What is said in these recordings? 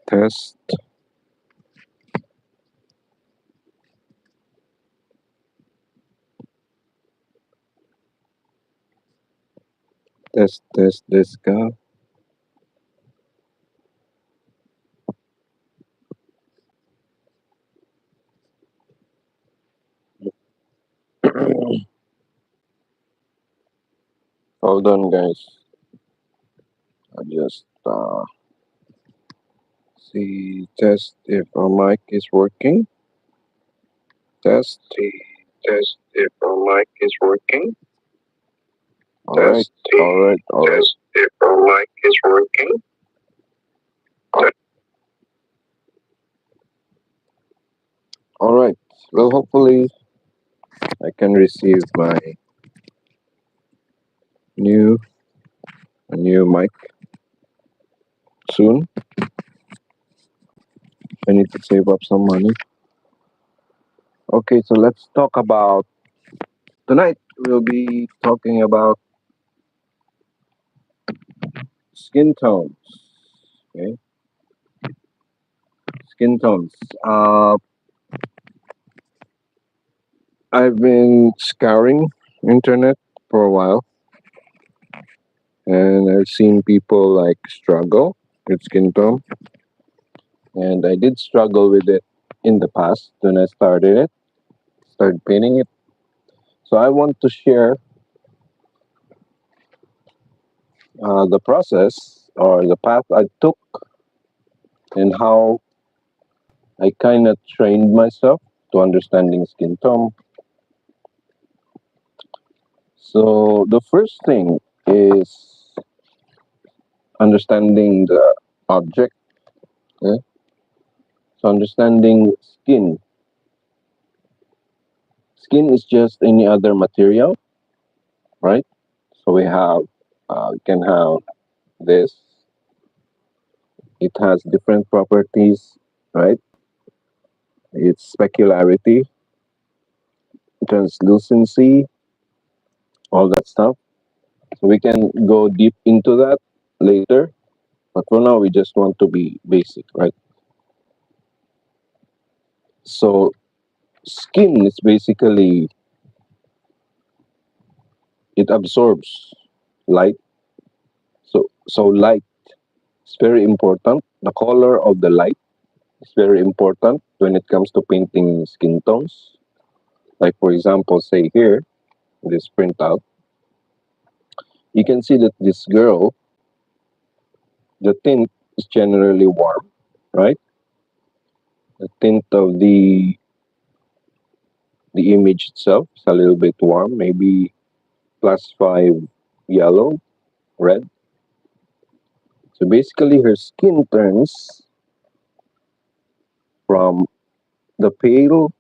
Test. Test this guy. Hold on, guys. I just see test if our mic is working. Test. Test if our mic is working. All right. All right. All right. Test if our mic is working. All right. Well, hopefully, I can receive my new mic soon. I need to save up some money. Okay, so let's talk about tonight. We'll be talking about skin tones. Okay, skin tones. I've been scouring internet for a while, and I've seen people like struggle with skin tone, and I did struggle with it in the past when I started painting it. So I want to share the process or the path I took and how I kind of trained myself to understanding skin tone. So the first thing is understanding the object. Okay? So understanding skin. Skin is just any other material, right? So we can have this. It has different properties, right? Its specularity, translucency, all that stuff. So we can go deep into that later, but for now we just want to be basic, right? So skin is basically it absorbs light. So light is very important. The color of the light is very important when it comes to painting skin tones. Like for example, say here, this printout, you can see that this girl, the tint is generally warm, right? The tint of the image itself is a little bit warm, maybe +5 yellow, red. So basically, her skin turns from the pale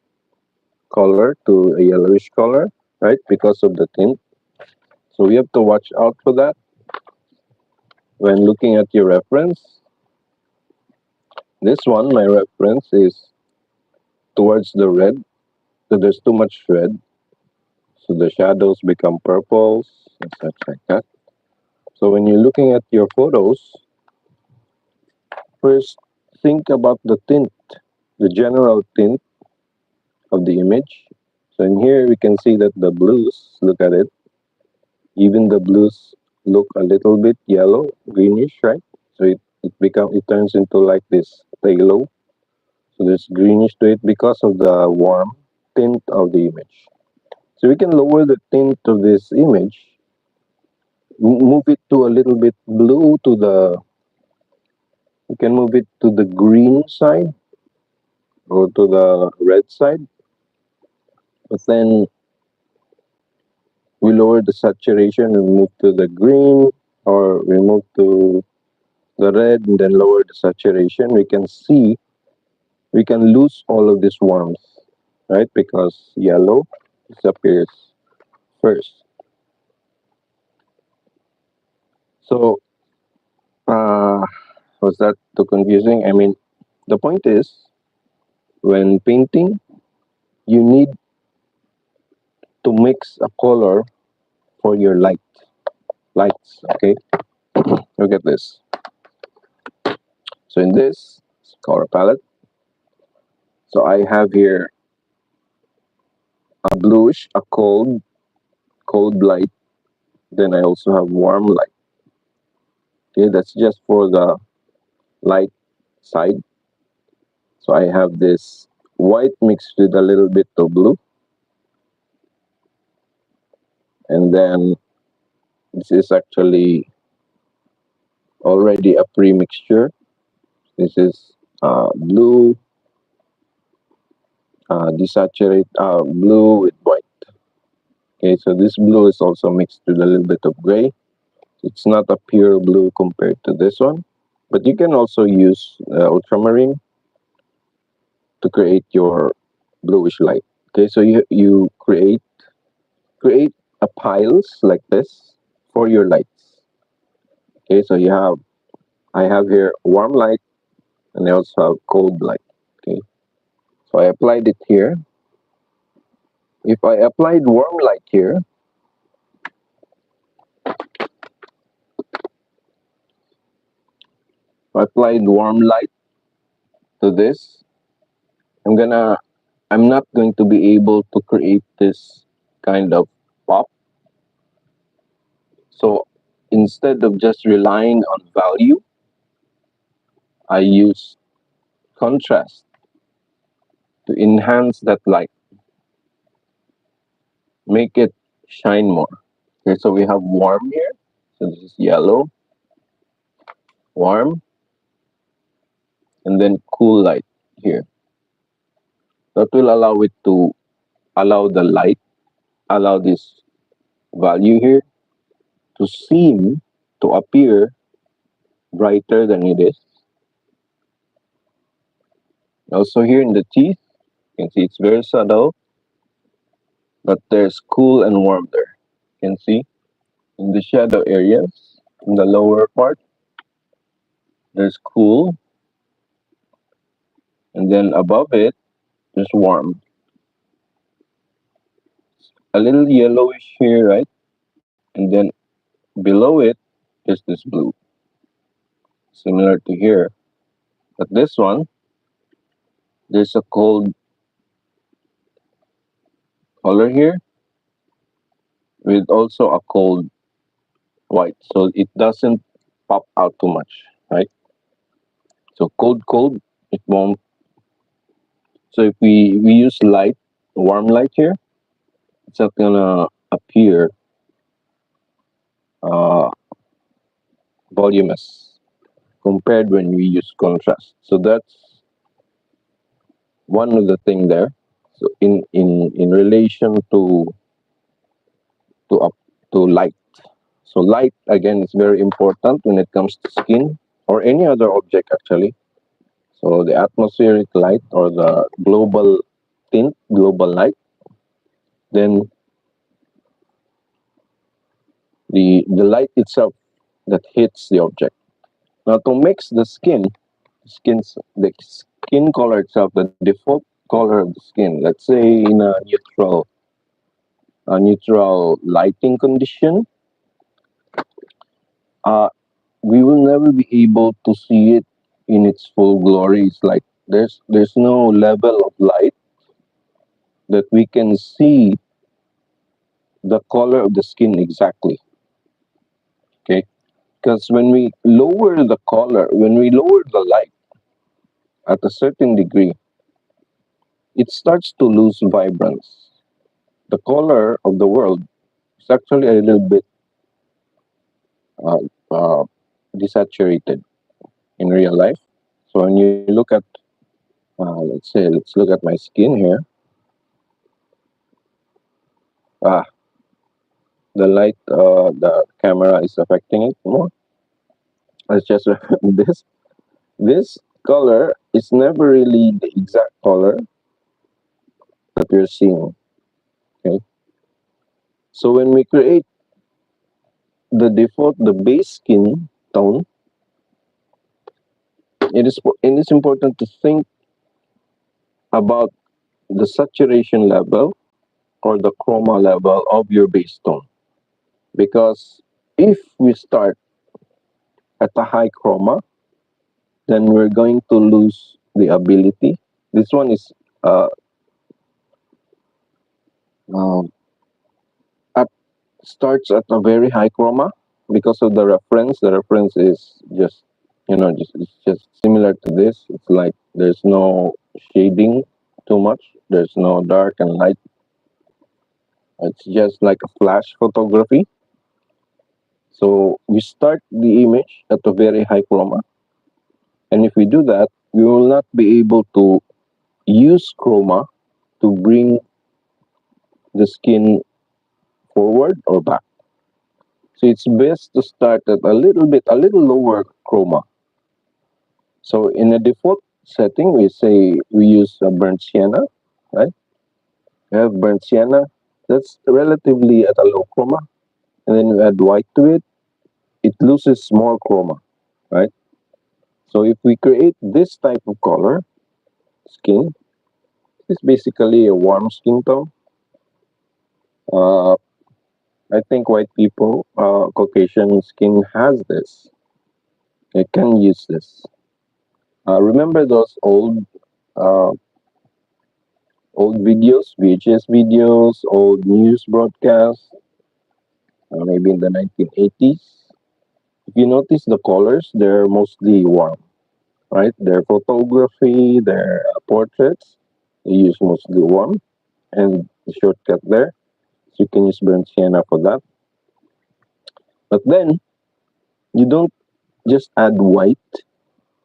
color to a yellowish color, right? Because of the tint. So we have to watch out for that when looking at your reference. This one, my reference is towards the red. So there's too much red. So the shadows become purples and such like that. So when you're looking at your photos, first think about the tint, the general tint of the image. So in here we can see that the blues, look at it, even the blues look a little bit yellow, greenish, right? So it turns into like this phthalo. So there's greenish to it because of the warm tint of the image. So we can lower the tint of this image, move it to a little bit blue to the, we can move it to the green side or to the red side. But then we lower the saturation and move to the green, or we move to the red and then lower the saturation. We can see, we can lose all of this warmth, right? Because yellow disappears first. So, uh, was that too confusing? I mean, the point is, when painting, you need to mix a color for your lights. Okay, look at this. So in this, color palette. So I have here a bluish, a cold light. Then I also have warm light. Okay, that's just for the light side. So I have this white mixed with a little bit of blue. And then this is actually already a pre-mixture. This is blue, desaturate blue with white. Okay, so this blue is also mixed with a little bit of gray. It's not a pure blue compared to this one, but you can also use ultramarine to create your bluish light. Okay, so you create a piles like this for your lights. Okay, so I have here warm light and I also have cold light. Okay, so I applied it here. If I applied warm light here, I applied warm light to this, I'm not going to be able to create this kind of pop. So instead of just relying on value, I use contrast to enhance that light, make it shine more. Okay, so we have warm here. So this is yellow, warm, and then cool light here. That will allow the light, allow this value here to seem to appear brighter than it is. Also here in the teeth, you can see it's very subtle, but there's cool and warm there. You can see in the shadow areas, in the lower part, there's cool, and then above it, there's warm. A little yellowish here, right? And then below it, there's this blue, similar to here. But this one, there's a cold color here with also a cold white, so it doesn't pop out too much, right? So cold, it won't. So if we use light, warm light here, it's not gonna appear uh, voluminous compared when we use contrast. So that's one of the thing there. So in relation to up to light. So light again is very important when it comes to skin or any other object actually. So the atmospheric light or the global tint, global light, then the light itself that hits the object. Now to mix the skin color itself, the default color of the skin, let's say in a neutral lighting condition, uh, we will never be able to see it in its full glory. It's like there's no level of light that we can see the color of the skin exactly. Okay, because when we lower the color, when we lower the light at a certain degree, it starts to lose vibrance. The color of the world is actually a little bit uh, uh, desaturated in real life. So when you look at, let's look at my skin here. Ah, the light, the camera is affecting it more. Let's just this. This color is never really the exact color that you're seeing. Okay. So when we create the default, the base skin tone, it is important to think about the saturation level or the chroma level of your base tone. Because if we start at a high chroma, then we're going to lose the ability. This one is um, at starts at a very high chroma because of the reference. The reference is just it's just similar to this. It's like there's no shading too much. There's no dark and light. It's just like a flash photography. So we start the image at a very high chroma, and if we do that, we will not be able to use chroma to bring the skin forward or back. So it's best to start at a little lower chroma. So in a default setting, we say we use a burnt sienna, right? We have burnt sienna. That's relatively at a low chroma, and then you add white to it. It loses more chroma, right? So if we create this type of color skin, it's basically a warm skin tone. Uh, I think white people, Caucasian skin has this. They can use this. Remember those uh, old videos, VHS videos, old news broadcasts, maybe in the 1980s. If you notice the colors, they're mostly warm, right? Their photography, their portraits, they use mostly warm, and the shortcut there, so you can use burnt sienna for that. But then you don't just add white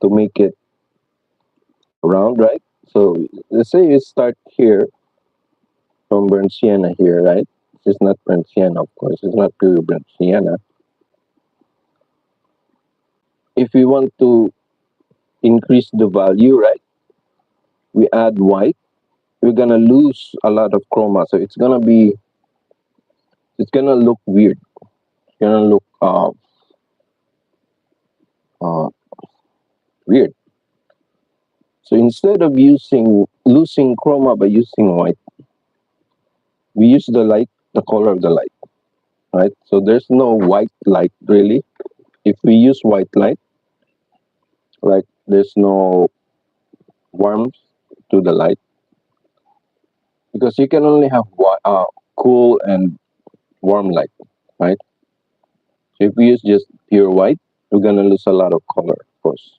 to make it round, right? So let's say you start here from burnt sienna here, right? This is not burnt sienna, of course. It's not pure burnt sienna. If we want to increase the value, right, we add white, we're gonna lose a lot of chroma. So it's gonna look weird. It's gonna look uh, weird. So instead of using losing chroma by using white, we use the color of the light, right? So there's no white light really. If we use white light, like there's no warmth to the light because you can only have cool and warm light, right? So if we use just pure white, we're gonna lose a lot of color, of course.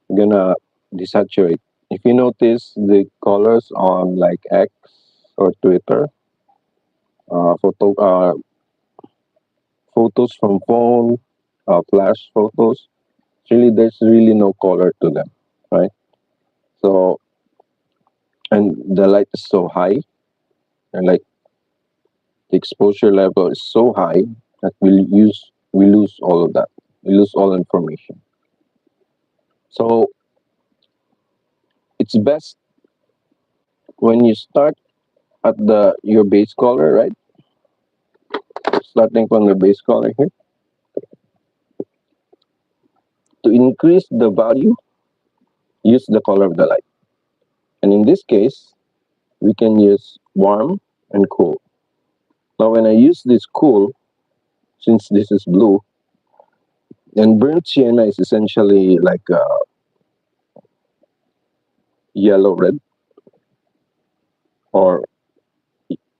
We're gonna desaturate. If you notice the colors on like X or Twitter, photo photos from phone, flash photos, there's really no color to them, right? So and the light is so high, and like the exposure level is so high that we lose all of that. We lose all information. So it's best when you start at the your base color, right? Starting from the base color here. To increase the value, use the color of the light. And in this case, we can use warm and cool. Now when I use this cool, since this is blue, and burnt sienna is essentially like a yellow red or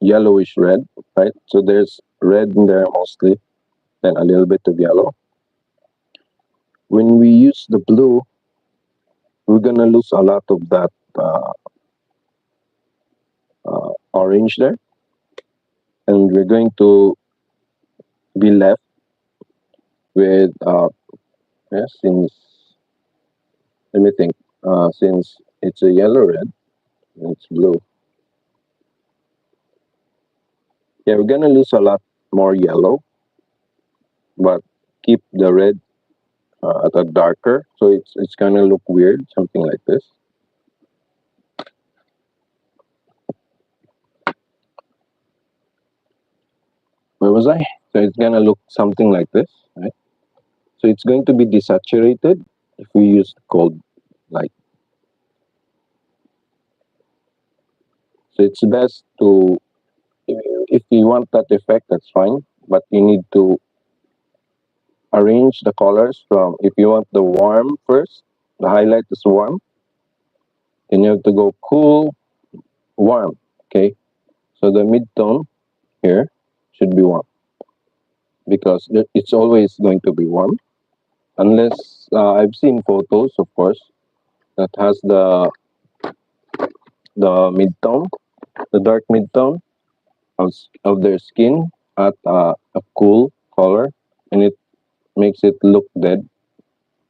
yellowish red, right? So there's red in there mostly, and a little bit of yellow. When we use the blue, we're gonna lose a lot of that orange there, and we're going to be left with since let me think, since it's a yellow red and it's blue, yeah, we're gonna lose a lot more yellow, but keep the red at a darker, so it's gonna look weird, something like this. Where was I? So it's gonna look something like this, right? So it's going to be desaturated if we use cold light. So it's best to, if you want that effect, that's fine, but you need to arrange the colors from, if you want the warm first, the highlight is warm, Then you have to go cool, warm. Okay, so the mid-tone here should be warm because it's always going to be warm unless I've seen photos, of course, that has the mid-tone, the dark mid-tone of their skin at a cool color, and it makes it look dead.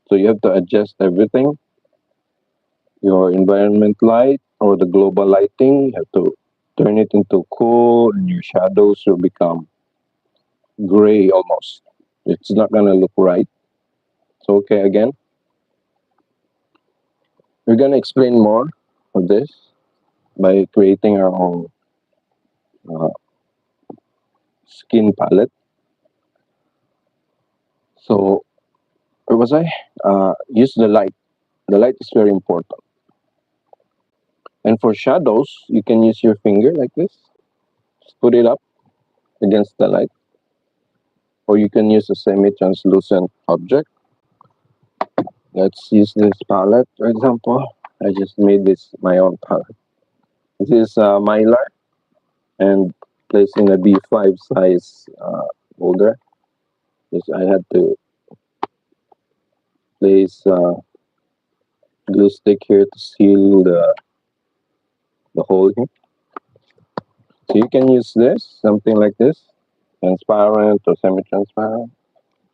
So you have to adjust everything, your environment light or the global lighting. You have to turn it into cool, and your shadows will become gray almost. It's not gonna look right. So okay, again, we're gonna explain more of this by creating our own uh, skin palette. So where was I? Use the light. The light is very important. And for shadows, you can use your finger like this. Just put it up against the light. Or you can use a semi-translucent object. Let's use this palette, for example. I just made this my own palette. This is Mylar and placed in a B5 size folder. Because I had to place glue stick here to seal the hole here. So you can use this, something like this, transparent or semi-transparent.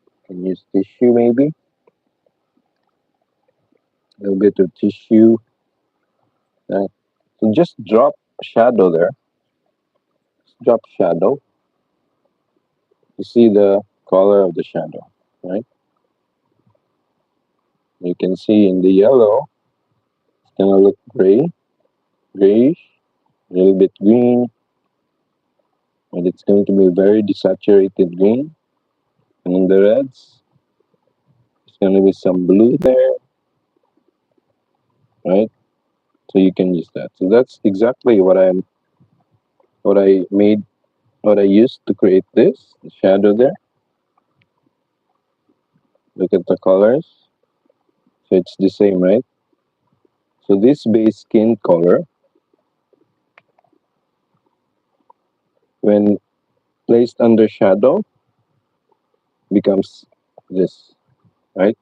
You can use tissue maybe, a little bit of tissue. So just drop shadow there. Drop shadow. You see the color of the shadow, right? You can see in the yellow, it's gonna look gray, grayish, a little bit green, and it's going to be very desaturated green. And in the reds, there's gonna be some blue there, right? So you can use that. So that's exactly what I made, what I used to create this the shadow there. Look at the colors. So it's the same, right? So this base skin color, when placed under shadow, becomes this, right?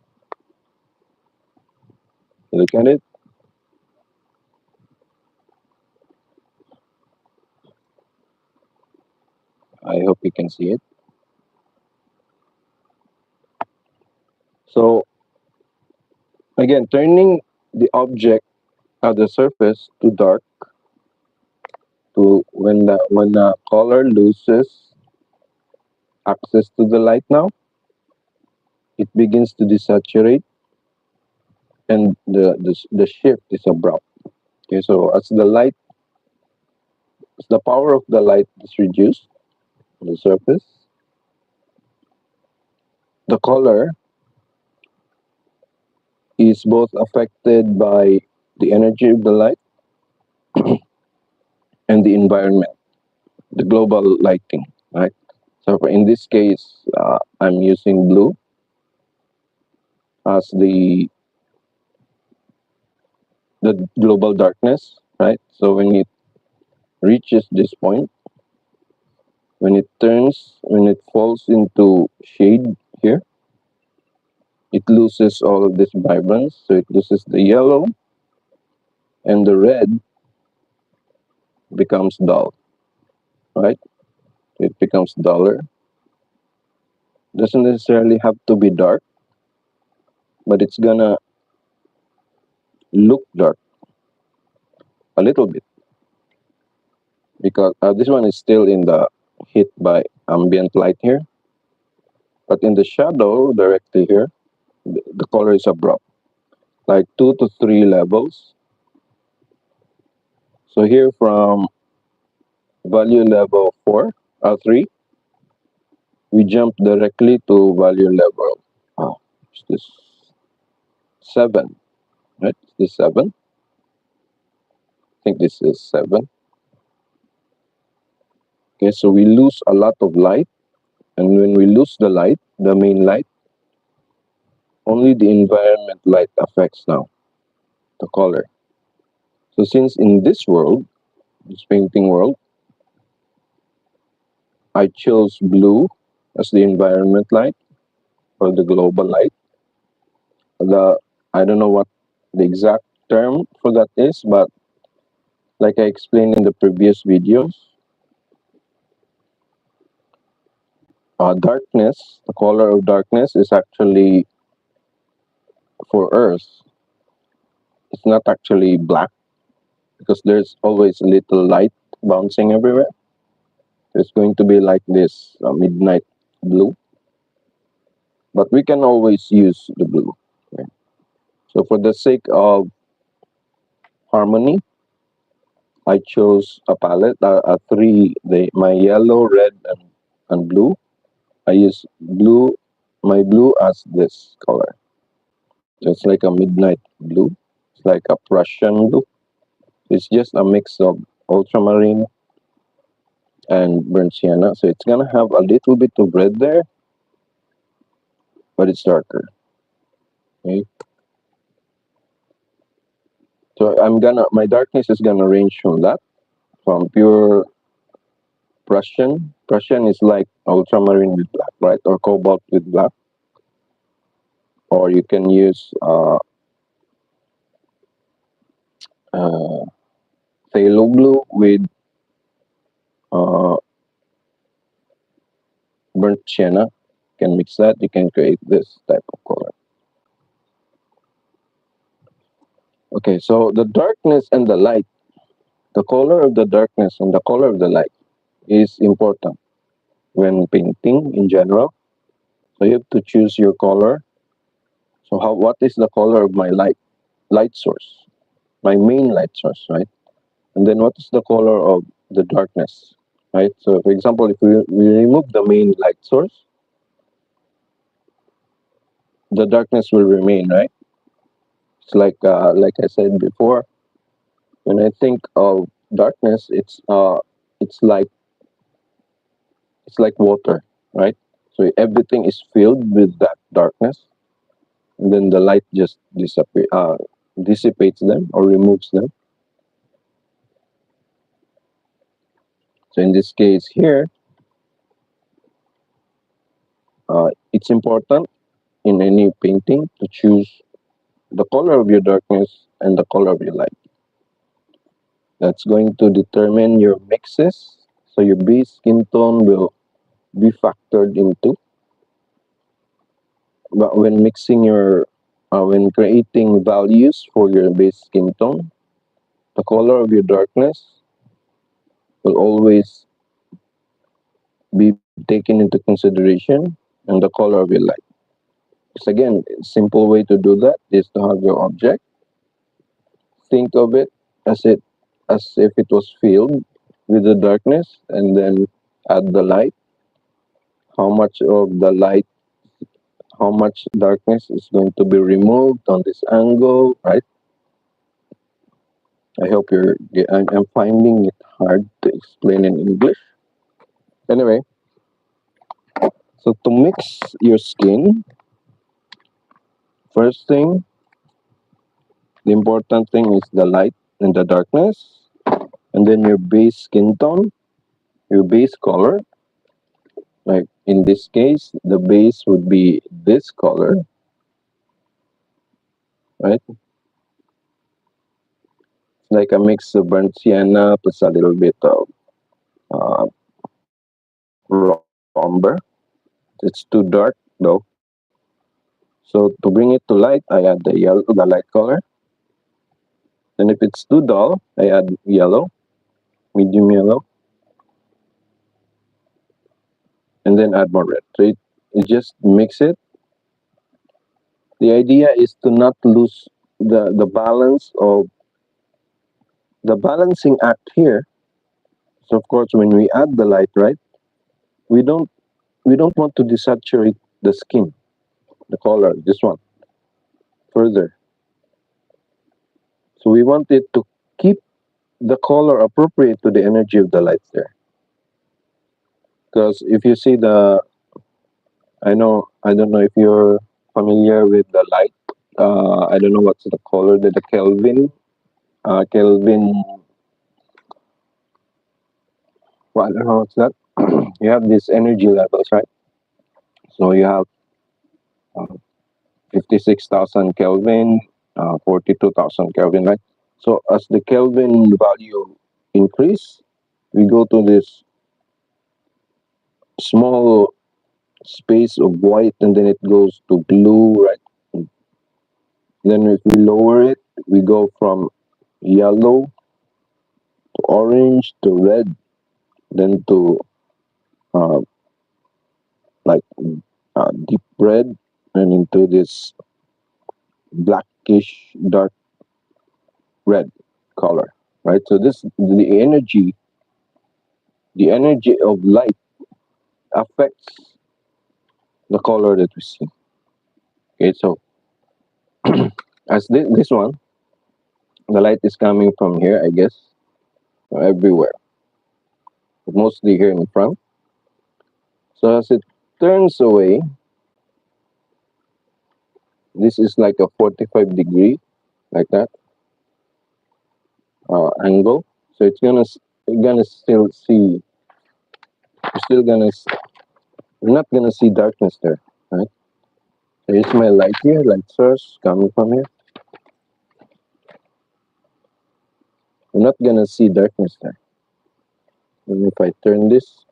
Look at it. I hope you can see it. So again, turning the object at the surface to dark, to when the color loses access to the light now, it begins to desaturate, and the shift is abrupt. Okay, so as the power of the light is reduced on the surface, the color is both affected by the energy of the light and the environment, the global lighting, right? So in this case, I'm using blue as the global darkness, right? So when it reaches this point, when it falls into shade here, it loses all of this vibrance. So it loses the yellow, and the red becomes dull, right? It becomes duller. Doesn't necessarily have to be dark, but it's gonna look dark a little bit because this one is still in the hit by ambient light here, but in the shadow directly here, the color is abrupt, like 2 to 3 levels. So here from value level 3, we jump directly to value level is this 7, right? Is this 7? I think this is 7. Okay, so we lose a lot of light, and when we lose the light, the main light, only the environment light affects now the color. So since in this world, this painting world, I chose blue as the environment light or the global light. The I don't know what the exact term for that is, but like I explained in the previous videos, darkness, the color of darkness is actually for Earth. It's not actually black because there's always a little light bouncing everywhere. It's going to be like this midnight blue, but we can always use the blue. Okay? So for the sake of harmony, I chose a palette, my yellow, red, and blue. I use my blue as this color. So it's like a midnight blue. It's like a Prussian blue. It's just a mix of ultramarine and burnt sienna. So it's gonna have a little bit of red there, but it's darker. Okay. So my darkness is gonna range from that, from pure Prussian. Prussian is like ultramarine with black, right? Or cobalt with black. Or you can use uh, phthalo blue with uh, burnt sienna. You can mix that. You can create this type of color. Okay, so the darkness and the light, the color of the darkness and the color of the light is important when painting in general. So you have to choose your color. So what is the color of my light source, my main light source, right? And then what is the color of the darkness, right? So for example, if we remove the main light source, the darkness will remain, right? It's like I said before, when I think of darkness, it's like water, right? So everything is filled with that darkness, and then the light just dissipates them or removes them. So in this case here, it's important in any painting to choose the color of your darkness and the color of your light. That's going to determine your mixes. So your base skin tone will be factored into. But when when creating values for your base skin tone, the color of your darkness will always be taken into consideration, and the color of your light. So again, a simple way to do that is to have your object. Think of it as if it was filled with the darkness, and then add the light. How much of the light, how much darkness is going to be removed on this angle, right? I hope I'm finding it hard to explain in English. Anyway, so to mix your skin, first thing, the important thing is the light and the darkness, and then your base skin tone, your base color. Like in this case, the base would be this color, right? Like a mix of burnt sienna plus a little bit of uh, umber. It's too dark though. So to bring it to light, I add the light color. Then if it's too dull, I add yellow, medium yellow, and then add more red. So it just mix it. The idea is to not lose the balance of the balancing act here. So of course, when we add the light, right, we don't we don't want to desaturate the skin, the color, this one, further. So we want it to keep the color appropriate to the energy of the lights there. Because if you see I don't know if you're familiar with the light. I don't know what's the color, the Kelvin. Kelvin. Well, I don't know what's that. You have these energy levels, right? So you have uh, 56,000 Kelvin, 42,000 Kelvin, right? So as the Kelvin value increase, we go to this small space of white, and then it goes to blue, right? Then if we lower it, we go from yellow to orange to red, then to uh, like deep red, and into this blackish dark red color, right? So this the energy of light affects the color that we see. Okay, so as this one, the light is coming from here, I guess, everywhere, but mostly here in front. So as it turns away, this is like a 45-degree, like that angle. So it's gonna you're gonna still see. You're still gonna. You're not gonna see darkness there, right? So here's my light here, light source coming from here. You're not gonna see darkness there. And if I turn this,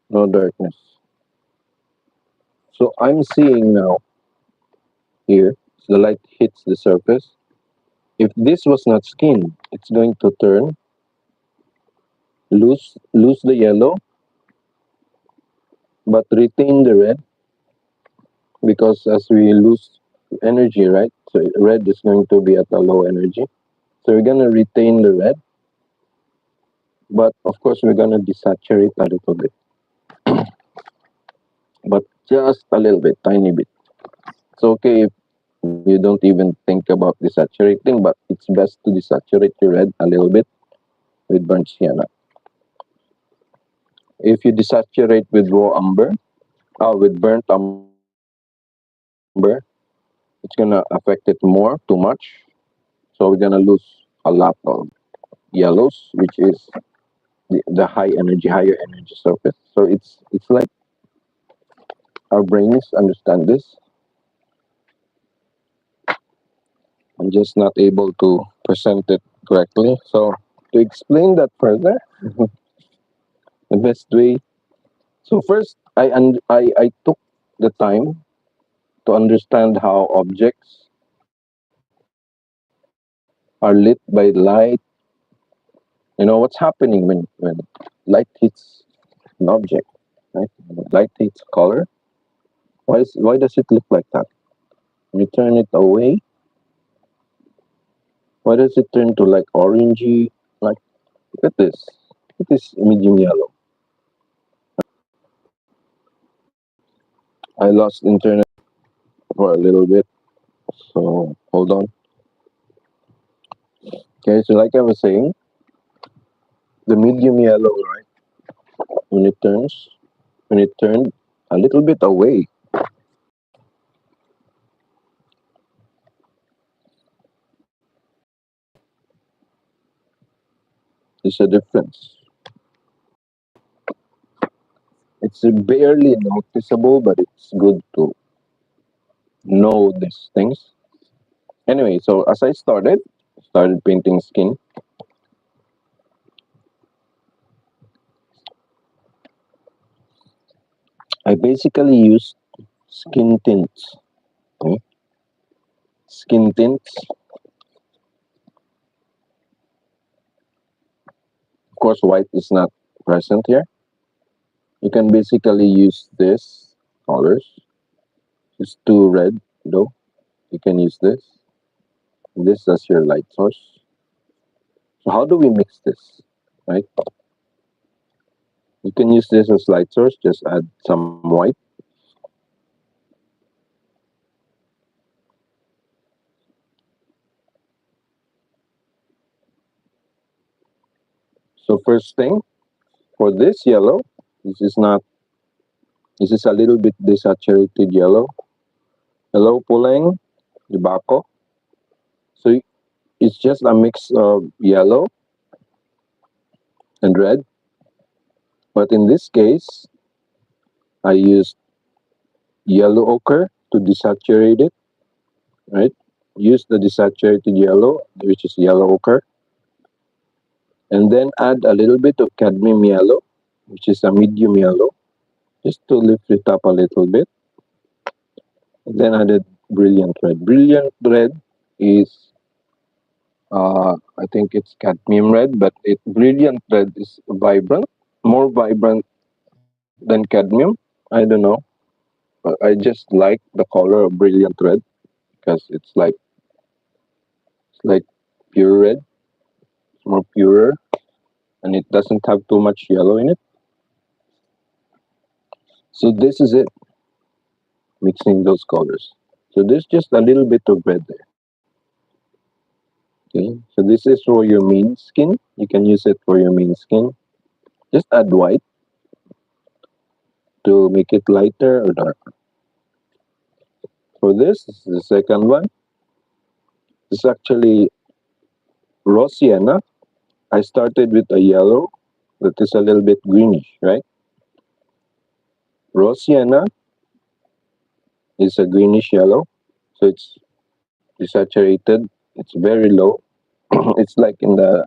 no darkness. So I'm seeing now here, so the light hits the surface. If this was not skin, it's going to turn, lose the yellow, but retain the red, because as we lose energy, right? So red is going to be at a low energy. So we're gonna retain the red, but of course we're gonna desaturate a little bit, but just a little bit, tiny bit. It's okay if you don't even think about desaturating, but it's best to desaturate the red a little bit with burnt sienna. If you desaturate with raw umber, with burnt umber, it's gonna affect it more, too much. So we're gonna lose a lot of yellows, which is the higher energy surface. So it's like our brains understand this. I'm just not able to present it correctly. So to explain that further, the best way. So first, I took the time to understand how objects are lit by light. You know what's happening when light hits an object, right? When light hits color. Why does it look like that? When you turn it away, why does it turn to like orangey? Like look at this. Look at this medium yellow. I lost internet for a little bit, so hold on. Okay, so like I was saying, the medium yellow, right? When it turns, when it turned a little bit away, there's a difference. It's barely noticeable, but it's good to know these things. Anyway, so as I started painting skin, I basically used skin tints. Okay? Skin tints. Of course, white is not present here. You can basically use this colors. It's too red though. You can use this as your light source. So how do we mix this? Right? You can use this as light source. Just add some white. So first thing for this yellow, this is not. This is a little bit desaturated yellow. Hello, Puleng, Ibako. So it's just a mix of yellow and red. But in this case, I used yellow ochre to desaturate it, right? Use the desaturated yellow, which is yellow ochre, and then add a little bit of cadmium yellow, which is a medium yellow, just to lift it up a little bit. And then added brilliant red. Brilliant red is, I think it's cadmium red, but brilliant red is vibrant, more vibrant than cadmium. I don't know. But I just like the color of brilliant red because it's like pure red, it's more purer, and it doesn't have too much yellow in it. So this is it, mixing those colors. So there's just a little bit of red there. Okay, so this is for your main skin. You can use it for your main skin. Just add white to make it lighter or darker. For this is the second one. This is actually raw sienna. I started with a yellow that is a little bit greenish, right? Raw sienna is a greenish yellow, so it's desaturated. It's very low. it's like in the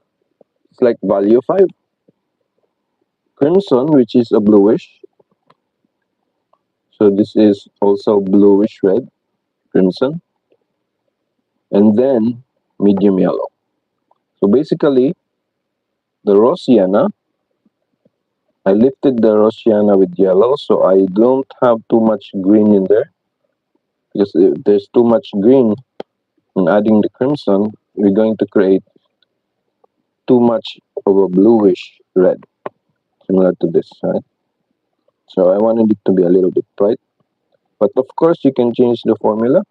it's like value 5. Crimson, which is a bluish. So this is also bluish red, crimson, and then medium yellow. So basically, the raw sienna, I lifted the raw sienna with yellow, so I don't have too much green in there. Because if there's too much green in adding the crimson, we're going to create too much of a bluish red, similar to this, right? So I wanted it to be a little bit bright. But of course, you can change the formula.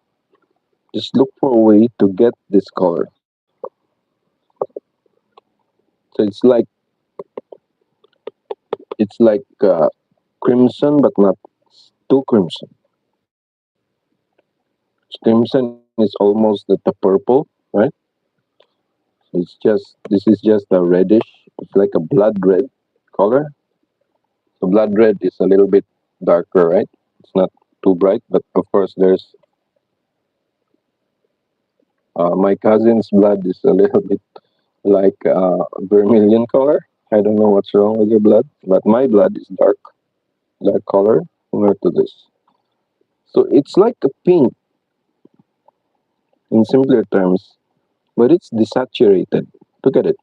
Just look for a way to get this color. So it's like crimson, but not too crimson. Crimson is almost the purple, right? This is just a reddish. It's like a blood red color. So blood red is a little bit darker, right? It's not too bright, but of course there's my cousin's blood is a little bit like vermilion color. I don't know what's wrong with your blood, but my blood is dark color, similar to this. So it's like a pink in simpler terms, but it's desaturated. Look at it.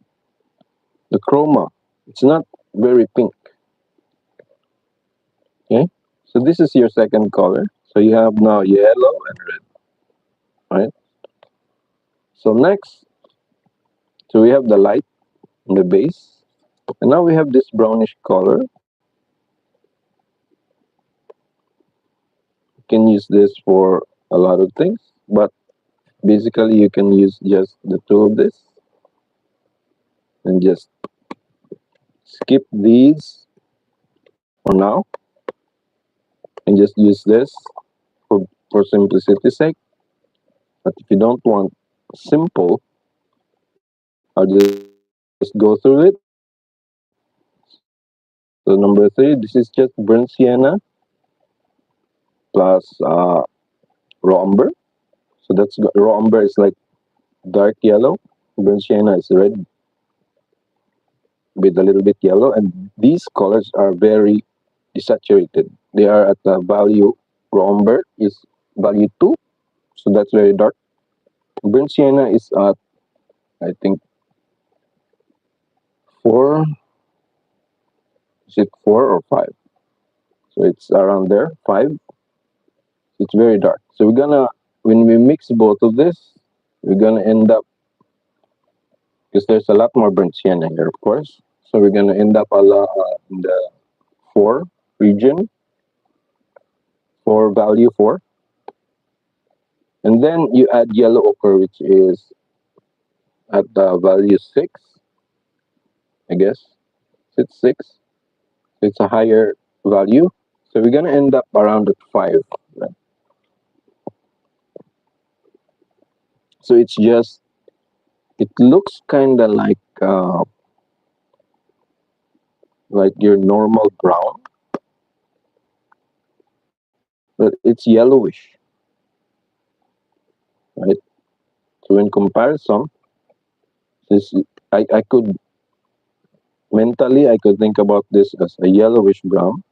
The chroma, it's not very pink. Okay, so this is your second color. So you have now yellow and red, right? So next, so we have the light in the base, and now we have this brownish color. You can use this for a lot of things, but basically you can use just the two of this and just skip these for now and just use this for simplicity's sake. But if you don't want simple, I'll just go through it. So number 3, this is just burnt sienna plus raw umber. So raw umber is like dark yellow. Burnt sienna is red with a little bit yellow, and these colors are very desaturated. They are at the value, raw umber is value 2, so that's very dark. Burnt sienna is at, I think, 4. Is it 4 or 5? So it's around there, 5. It's very dark. So when we mix both of this, we're gonna end up, because there's a lot more burnt sienna here, of course. So we're gonna end up a lot in the 4 region, for value 4. And then you add yellow ochre, which is at the value 6, I guess. It's 6. It's a higher value. So we're gonna end up around at 5. Right? So it's just It looks kind of like your normal brown, but it's yellowish, right? So in comparison, this I could mentally I could think about this as a yellowish brown.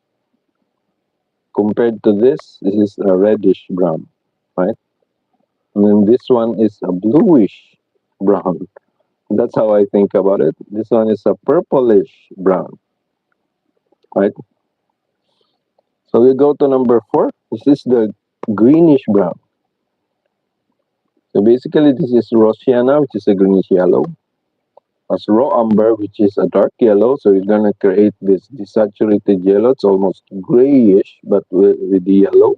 Compared to this is a reddish brown, right? And then this one is a bluish brown. That's how I think about it. This one is a purplish brown, right? So we go to number 4. This is the greenish brown. So basically, this is raw sienna, which is a greenish yellow, as raw umber, which is a dark yellow. So it's gonna create this desaturated yellow. It's almost grayish, but with the yellow.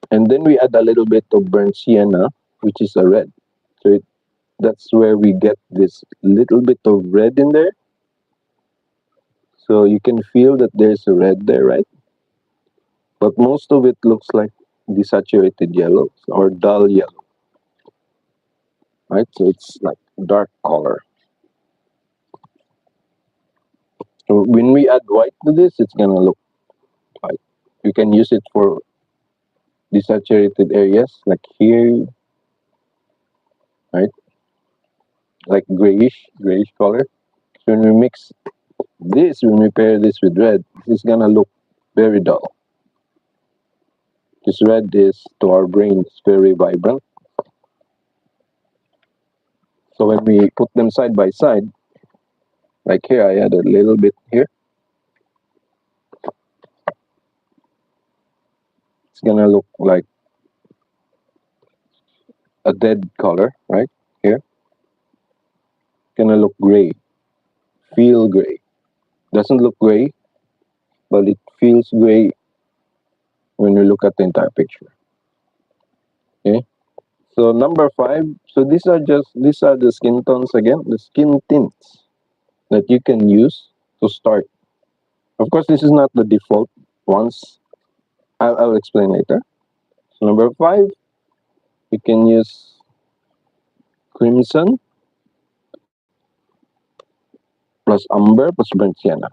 And then we add a little bit of burnt sienna, which is a red. So that's where we get this little bit of red in there. So you can feel that there's a red there, right? But most of it looks like desaturated yellow or dull yellow, right? So it's like dark color. So when we add white to this, it's gonna look white. You can use it for desaturated areas like here, right? Like grayish color. So when we mix this, when we pair this with red, this is gonna look very dull. This red is to our brains very vibrant. So when we put them side by side, like here, I add a little bit here. It's gonna look like a dead color, right? Here, gonna look gray, feel gray. Doesn't look gray, but it feels gray when you look at the entire picture. Okay. So number 5. So these are the skin tones again, the skin tints that you can use to start. Of course, this is not the default ones. I'll explain later. So number 5, you can use crimson plus umber plus burnt sienna.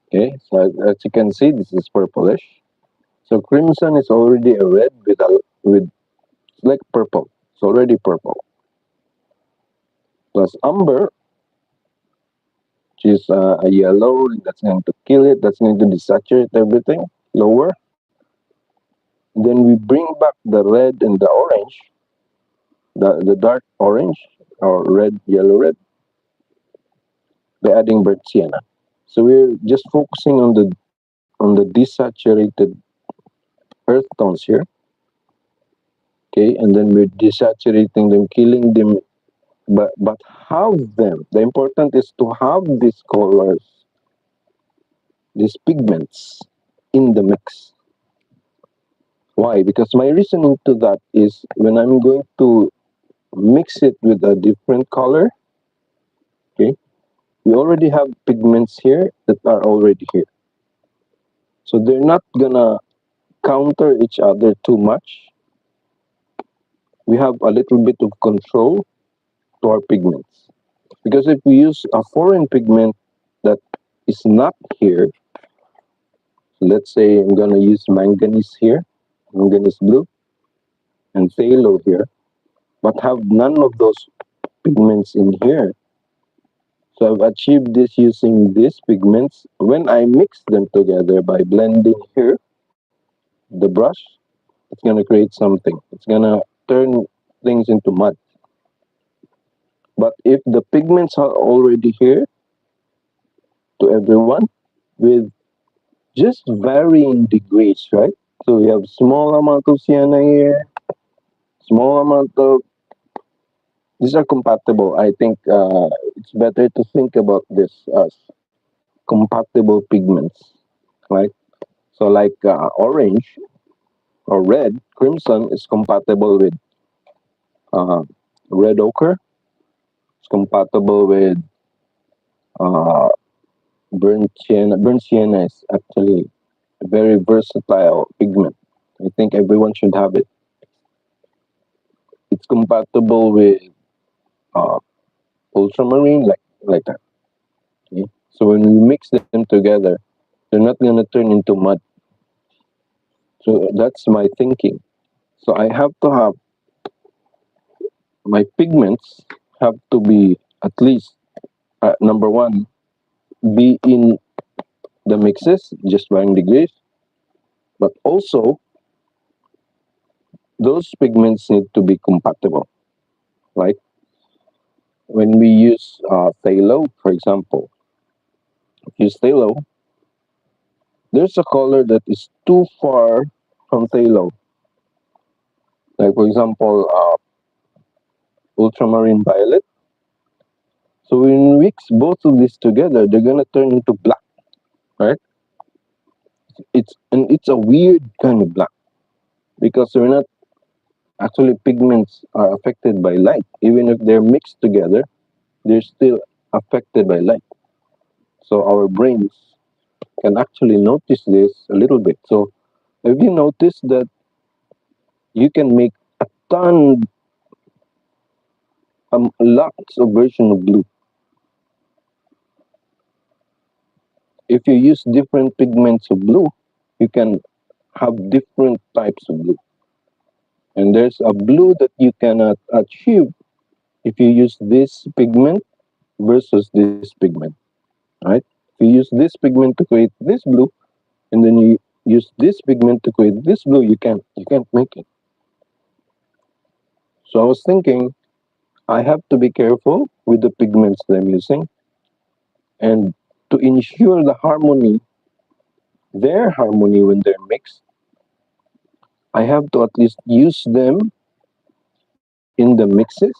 Okay, so as you can see, this is purplish. So crimson is already a red with it's like purple. It's already purple. Plus umber, which is a yellow, that's going to kill it. That's going to desaturate everything lower. Then we bring back the red and the orange, the dark orange or red, yellow, red, by adding burnt sienna. So we're just focusing on the desaturated earth tones here. Okay, and then we're desaturating them, killing them, but have them. The important is to have these colors, these pigments in the mix. Why? Because my reasoning to that is when I'm going to mix it with a different color, okay, we already have pigments here that are already here. So they're not gonna counter each other too much. We have a little bit of control to our pigments. Because if we use a foreign pigment that is not here, let's say I'm gonna use manganese here, manganese blue, and phthalo here, but have none of those pigments in here. So I've achieved this using these pigments. When I mix them together by blending here, the brush, it's gonna create something. It's gonna turn things into mud. But if the pigments are already here to everyone with just varying degrees, right? So we have small amount of sienna here, small amount of. These are compatible. I think it's better to think about this as compatible pigments, right? So like orange or red, crimson is compatible with uh, red ochre. It's compatible with uh, burnt sienna. Burnt sienna is actually a very versatile pigment. I think everyone should have it. it's compatible with uh, ultramarine, like that. Okay? So when we mix them together, they're not gonna turn into mud. So that's my thinking. So I have to have my pigments have to be at least number one, be in the mixes just varying degrees, but also those pigments need to be compatible. Like when we use phthalo, for example, use phthalo, there's a color that is too far from phthalo. Like for example, ultramarine violet. So when we mix both of these together, they're gonna turn into black, right? It's a weird kind of black because we're not actually pigments are affected by light. Even if they're mixed together, they're still affected by light. So our brains can actually notice this a little bit. So have you noticed that you can make a ton, lots of version of blue? If you use different pigments of blue, you can have different types of blue. And there's a blue that you cannot achieve if you use this pigment versus this pigment, right? If you use this pigment to create this blue, and then you use this pigment to create this blue, you can't make it. So I was thinking I have to be careful with the pigments that I'm using, and to ensure the harmony, their harmony when they're mixed, I have to at least use them in the mixes,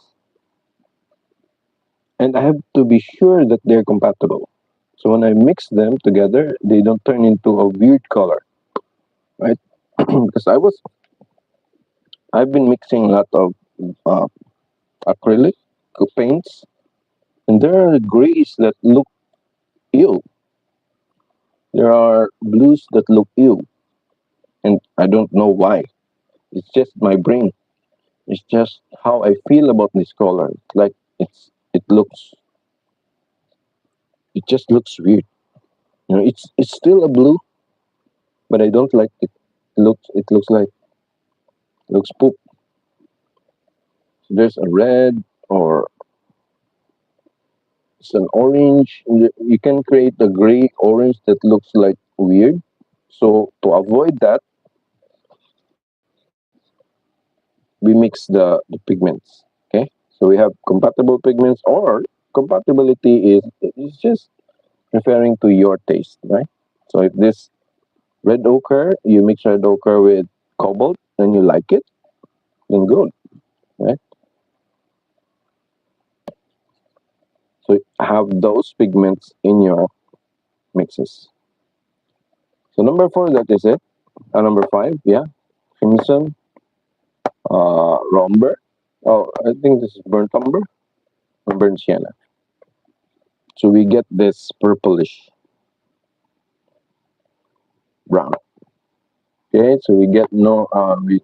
and I have to be sure that they're compatible. So when I mix them together, they don't turn into a weird color, right? Because I've been mixing a lot of uh, acrylic paints, and there are grays that look ill. There are blues that look ill, and I don't know why. It's just my brain. It's just how I feel about this color. Like it looks, it just looks weird. It's still a blue, but I don't like it. It looks like looks poop. There's a red or it's an orange. You can create a gray orange that looks like weird. So to avoid that, we mix the pigments. Okay, so we have compatible pigments, or compatibility is just referring to your taste, right? So if this red ochre, you mix red ochre with cobalt, and you like it, then good, right? So have those pigments in your mixes. So number four, that is it. Number five, yeah, crimson, romber. Oh, I think this is burnt umber or burnt sienna. So we get this purplish brown. Okay, so we get no, we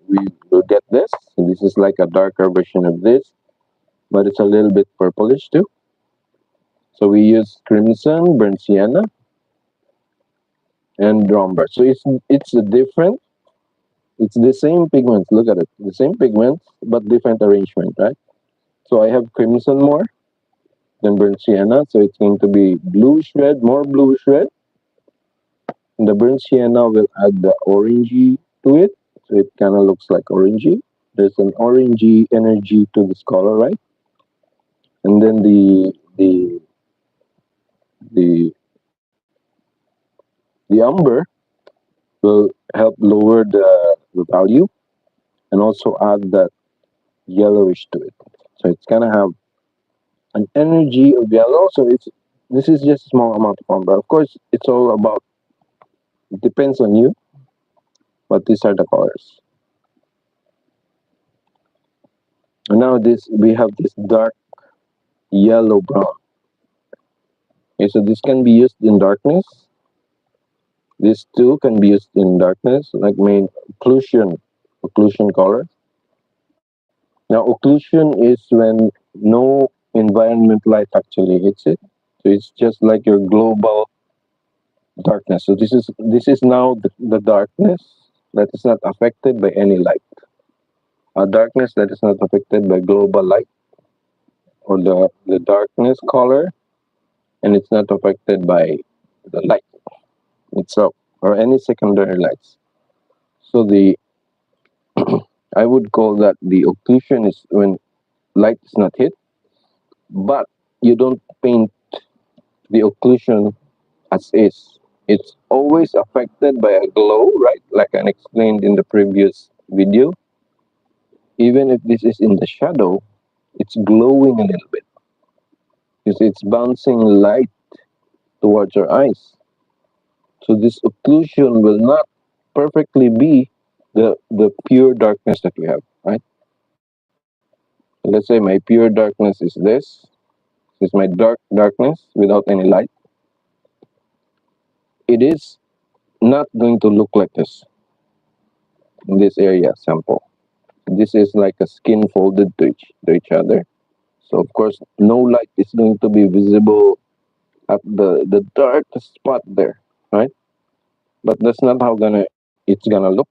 will get this. So this is like a darker version of this, but it's a little bit purplish too. So we use crimson, burnt sienna, and romber. So it's a different. It's the same pigments. Look at it, the same pigments, but different arrangement, right? So I have crimson more than burnt sienna, so it's going to be bluish red, more bluish red. And the burnt sienna will add the orangey to it, so it kind of looks like orangey. There's an orangey energy to this color, right? And then the the umber will help lower the value and also add that yellowish to it. So it's gonna have an energy of yellow. So it's this is just a small amount of umber. Of course, it's all about it depends on you, but these are the colors. And now this we have this dark yellow brown. Okay, so this can be used in darkness. This too can be used in darkness, like main occlusion color. Now, occlusion is when no environment light actually hits it. So it's just like your global darkness. So this is now the darkness that is not affected by any light. A darkness that is not affected by global light or the darkness color, and it's not affected by the light itself or any secondary lights. So the I would call that the occlusion is when light is not hit, but you don't paint the occlusion as is. It's always affected by a glow, right? Like I explained in the previous video. Even if this is in the shadow, it's glowing a little bit because it's bouncing light towards your eyes. So this occlusion will not perfectly be the pure darkness that we have, right? Let's say my pure darkness is this is my darkness without any light. It is not going to look like this in this area sample. This is like a skin folded to each other. So of course no light is going to be visible at the darkest spot there, right? But that's not how it's gonna look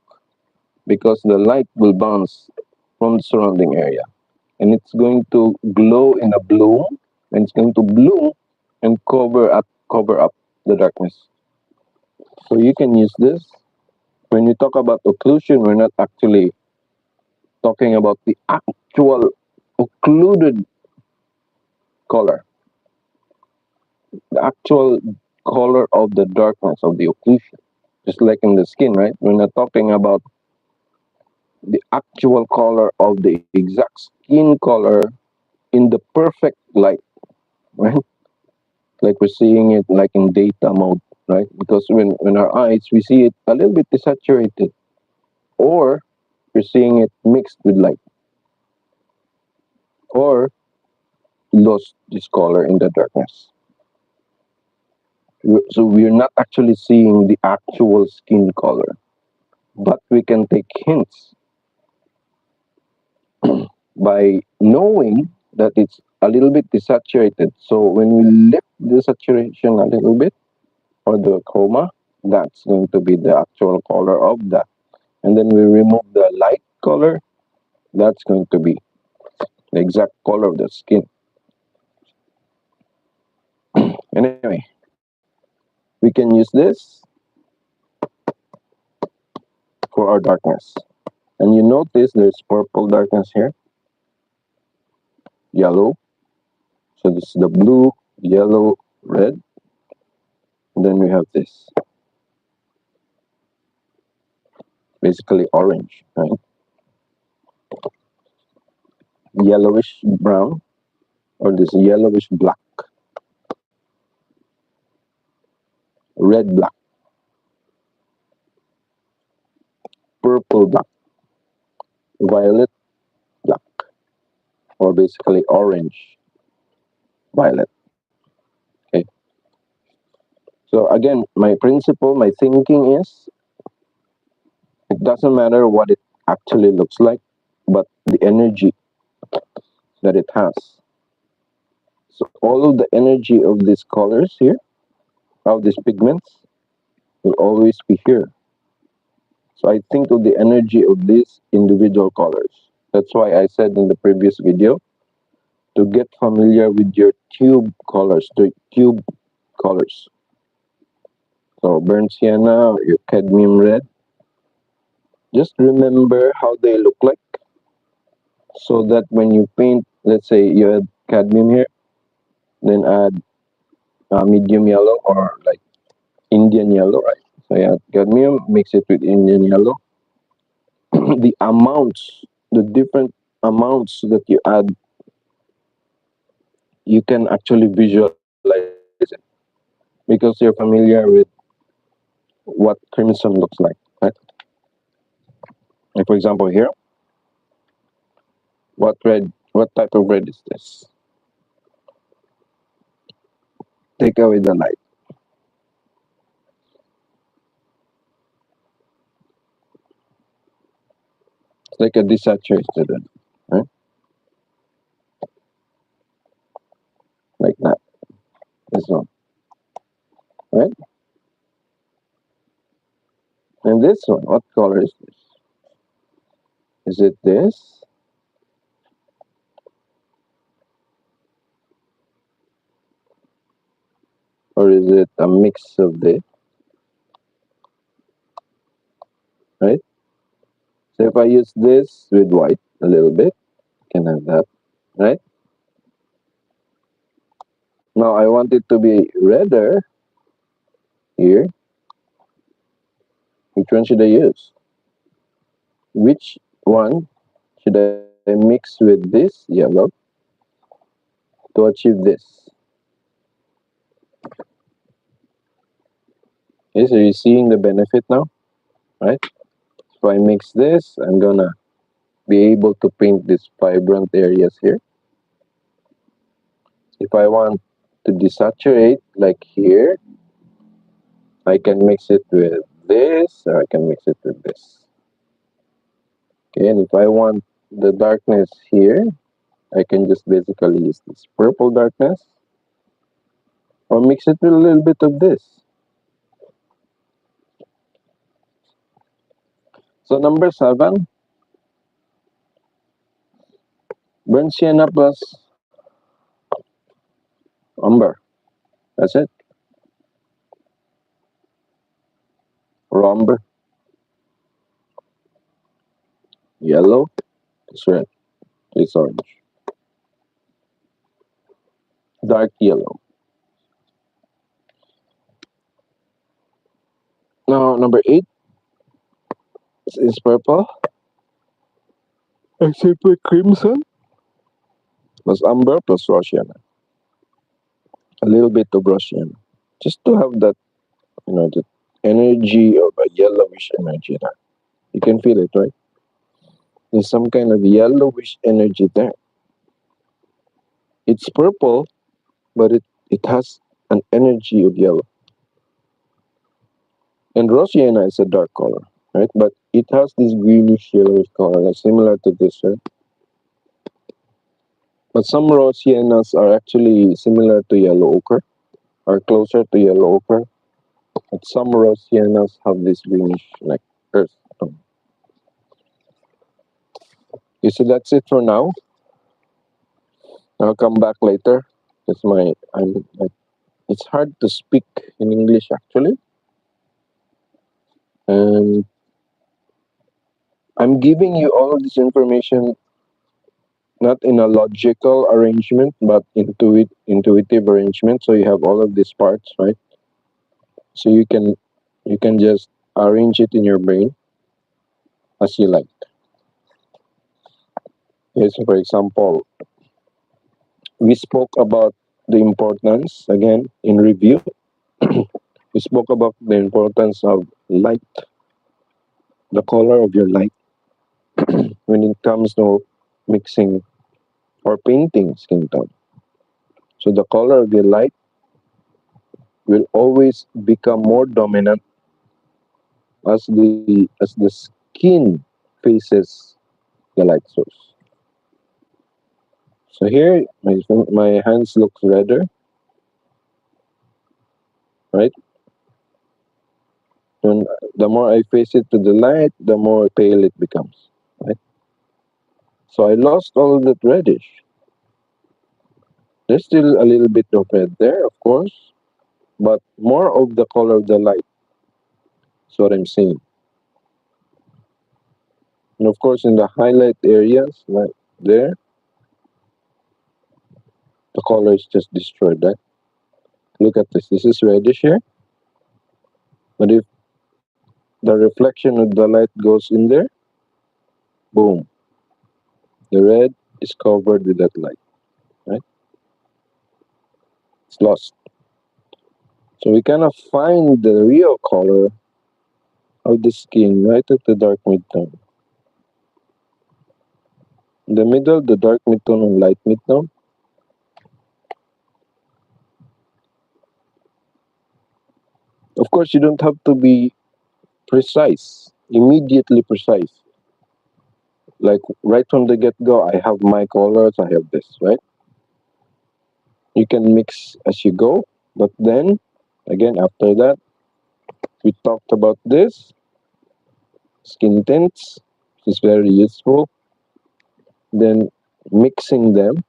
because the light will bounce from the surrounding area and it's going to glow in a bloom and it's going to bloom and cover up the darkness. So you can use this. When we talk about occlusion, we're not actually talking about the actual occluded color, the actual color of the darkness of the occlusion. Just like in the skin, right? We're not talking about the actual color of the exact skin color in the perfect light, right? Like we're seeing it like in data mode, right? Because when our eyes, we see it a little bit desaturated, or we're seeing it mixed with light, or lost this color in the darkness. So we're not actually seeing the actual skin color, but we can take hints by knowing that it's a little bit desaturated. So when we lift the saturation a little bit or the chroma, that's going to be the actual color of that. And then we remove the light color, that's going to be the exact color of the skin. Anyway, we can use this for our darkness. And you notice there's purple darkness here, yellow. So this is the blue, yellow, red. And then we have this, basically orange, right? Yellowish brown, or this yellowish black, red black, purple black, violet black, or basically orange violet. Okay. So again, my principle, my thinking is it doesn't matter what it actually looks like, but the energy that it has. So all of the energy of these colors here, of these pigments, will always be here. So I think of the energy of these individual colors. That's why I said in the previous video to get familiar with your tube colors, the tube colors. So burnt sienna, your cadmium red. Just remember how they look like so that when you paint, let's say you had cadmium here, then add medium yellow or like Indian yellow, right? So yeah, cadmium, mix it with Indian yellow. The amounts, the different amounts that you add, you can actually visualize it because you're familiar with what crimson looks like, right? Like for example here, what type of red is this? Take away the light. It's like a desaturated red, right? And this one, what color is this? Is it this? Or is it a mix of this? Right? So if I use this with white a little bit, I can have that, right? Now I want it to be redder here. Which one should I use? Which one should I mix with this yellow to achieve this? Okay, so you're seeing the benefit now, right? So I mix this, I'm gonna be able to paint these vibrant areas here. If I want to desaturate, like here, I can mix it with this, or I can mix it with this. Okay, and if I want the darkness here, I can just basically use this purple darkness, or mix it with a little bit of this. So number 7, burnt sienna plus umber. That's it. Raw umber. Yellow. It's red. It's orange. Dark yellow. Now number 8 is purple. I simply crimson plus umber plus raw sienna. A little bit of raw sienna. Just to have that, the energy of a yellowish energy there. You can feel it, right? There's some kind of yellowish energy there. It's purple, but it has an energy of yellow. And raw sienna is a dark color, right? But it has this greenish yellowish color, like similar to this, right? But some raw siennas are actually similar to yellow ochre, or closer to yellow ochre. But some raw siennas have this greenish, like earth tone. Okay, so that's it for now. I'll come back later. It's hard to speak in English actually, and I'm giving you all of this information not in a logical arrangement, but intuitive arrangement. So you have all of these parts, right? So you can just arrange it in your brain as you like. Yes, for example, we spoke about the importance again in review. We spoke about the importance of light, the color of your light when it comes to mixing or painting skin tone. So the color of your light will always become more dominant as the skin faces the light source. So here my hands look redder, right? And the more I face it to the light, the more pale it becomes, right? So I lost all of that reddish. There's still a little bit of red there, of course, but more of the color of the light. That's what I'm saying. And of course, in the highlight areas, like there, the color is just destroyed, right? Look at this. This is reddish here, but if the reflection of the light goes in there, boom, the red is covered with that light, right? It's lost. So we cannot find the real color of the skin right at the dark midtone. In the middle, the dark midtone and light midtone. Of course, you don't have to be precise, immediately precise. Like right from the get-go, I have my colors, I have this, right? You can mix as you go, but then, again, after that, we talked about this. skin tints, which is very useful. Then mixing them,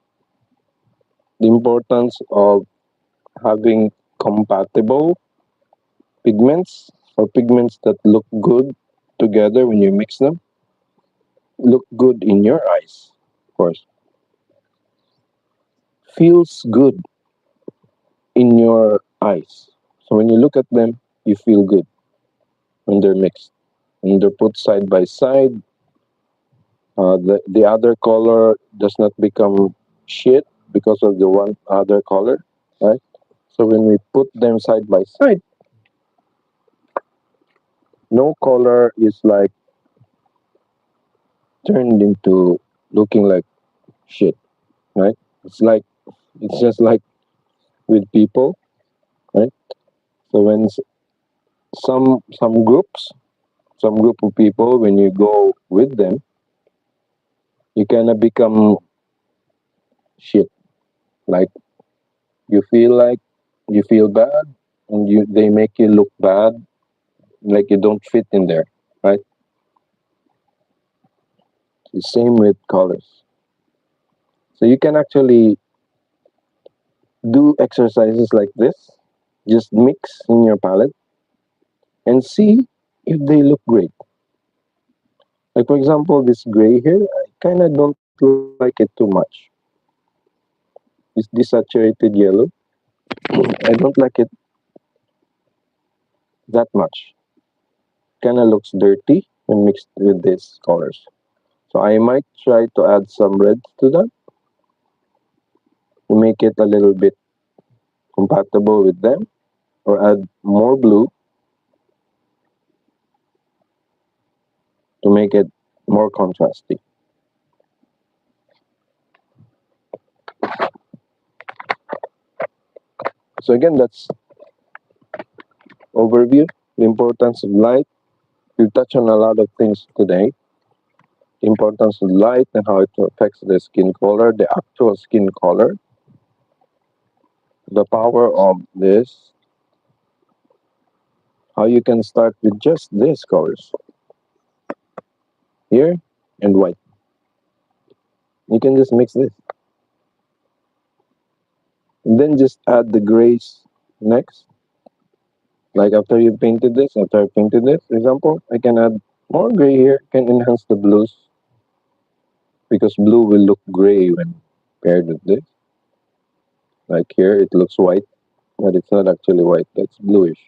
the importance of having compatible pigments or pigments that look good together when you mix them, look good in your eyes, of course, feels good in your eyes. So when you look at them, you feel good when they're mixed. When they're put side by side, the other color does not become shit because of the one other color, right? So when we put them side by side, no color is like turned into looking like shit, right? It's like it's just like with people, right? So when some groups, some group of people, when you go with them, you kind of become shit. Like like you feel bad, and they make you look bad, like you don't fit in there, right? The same with colors. So you can actually do exercises like this. Just mix in your palette and see if they look great. Like for example, this gray here, I kind of don't like it too much. This desaturated yellow, I don't like it that much. Kind of looks dirty when mixed with these colors. So I might try to add some red to that to make it a little bit compatible with them, or add more blue to make it more contrasty. So again, that's overview, the importance of light. We've touched on a lot of things today. The importance of light and how it affects the skin color, the actual skin color, the power of this, how you can start with just these colors here and white. You can just mix this. And then just add the grays next. Like after you painted this, after I painted this, for example, I can add more gray here, can enhance the blues because blue will look gray when paired with this. Like here, it looks white, but it's not actually white, that's bluish.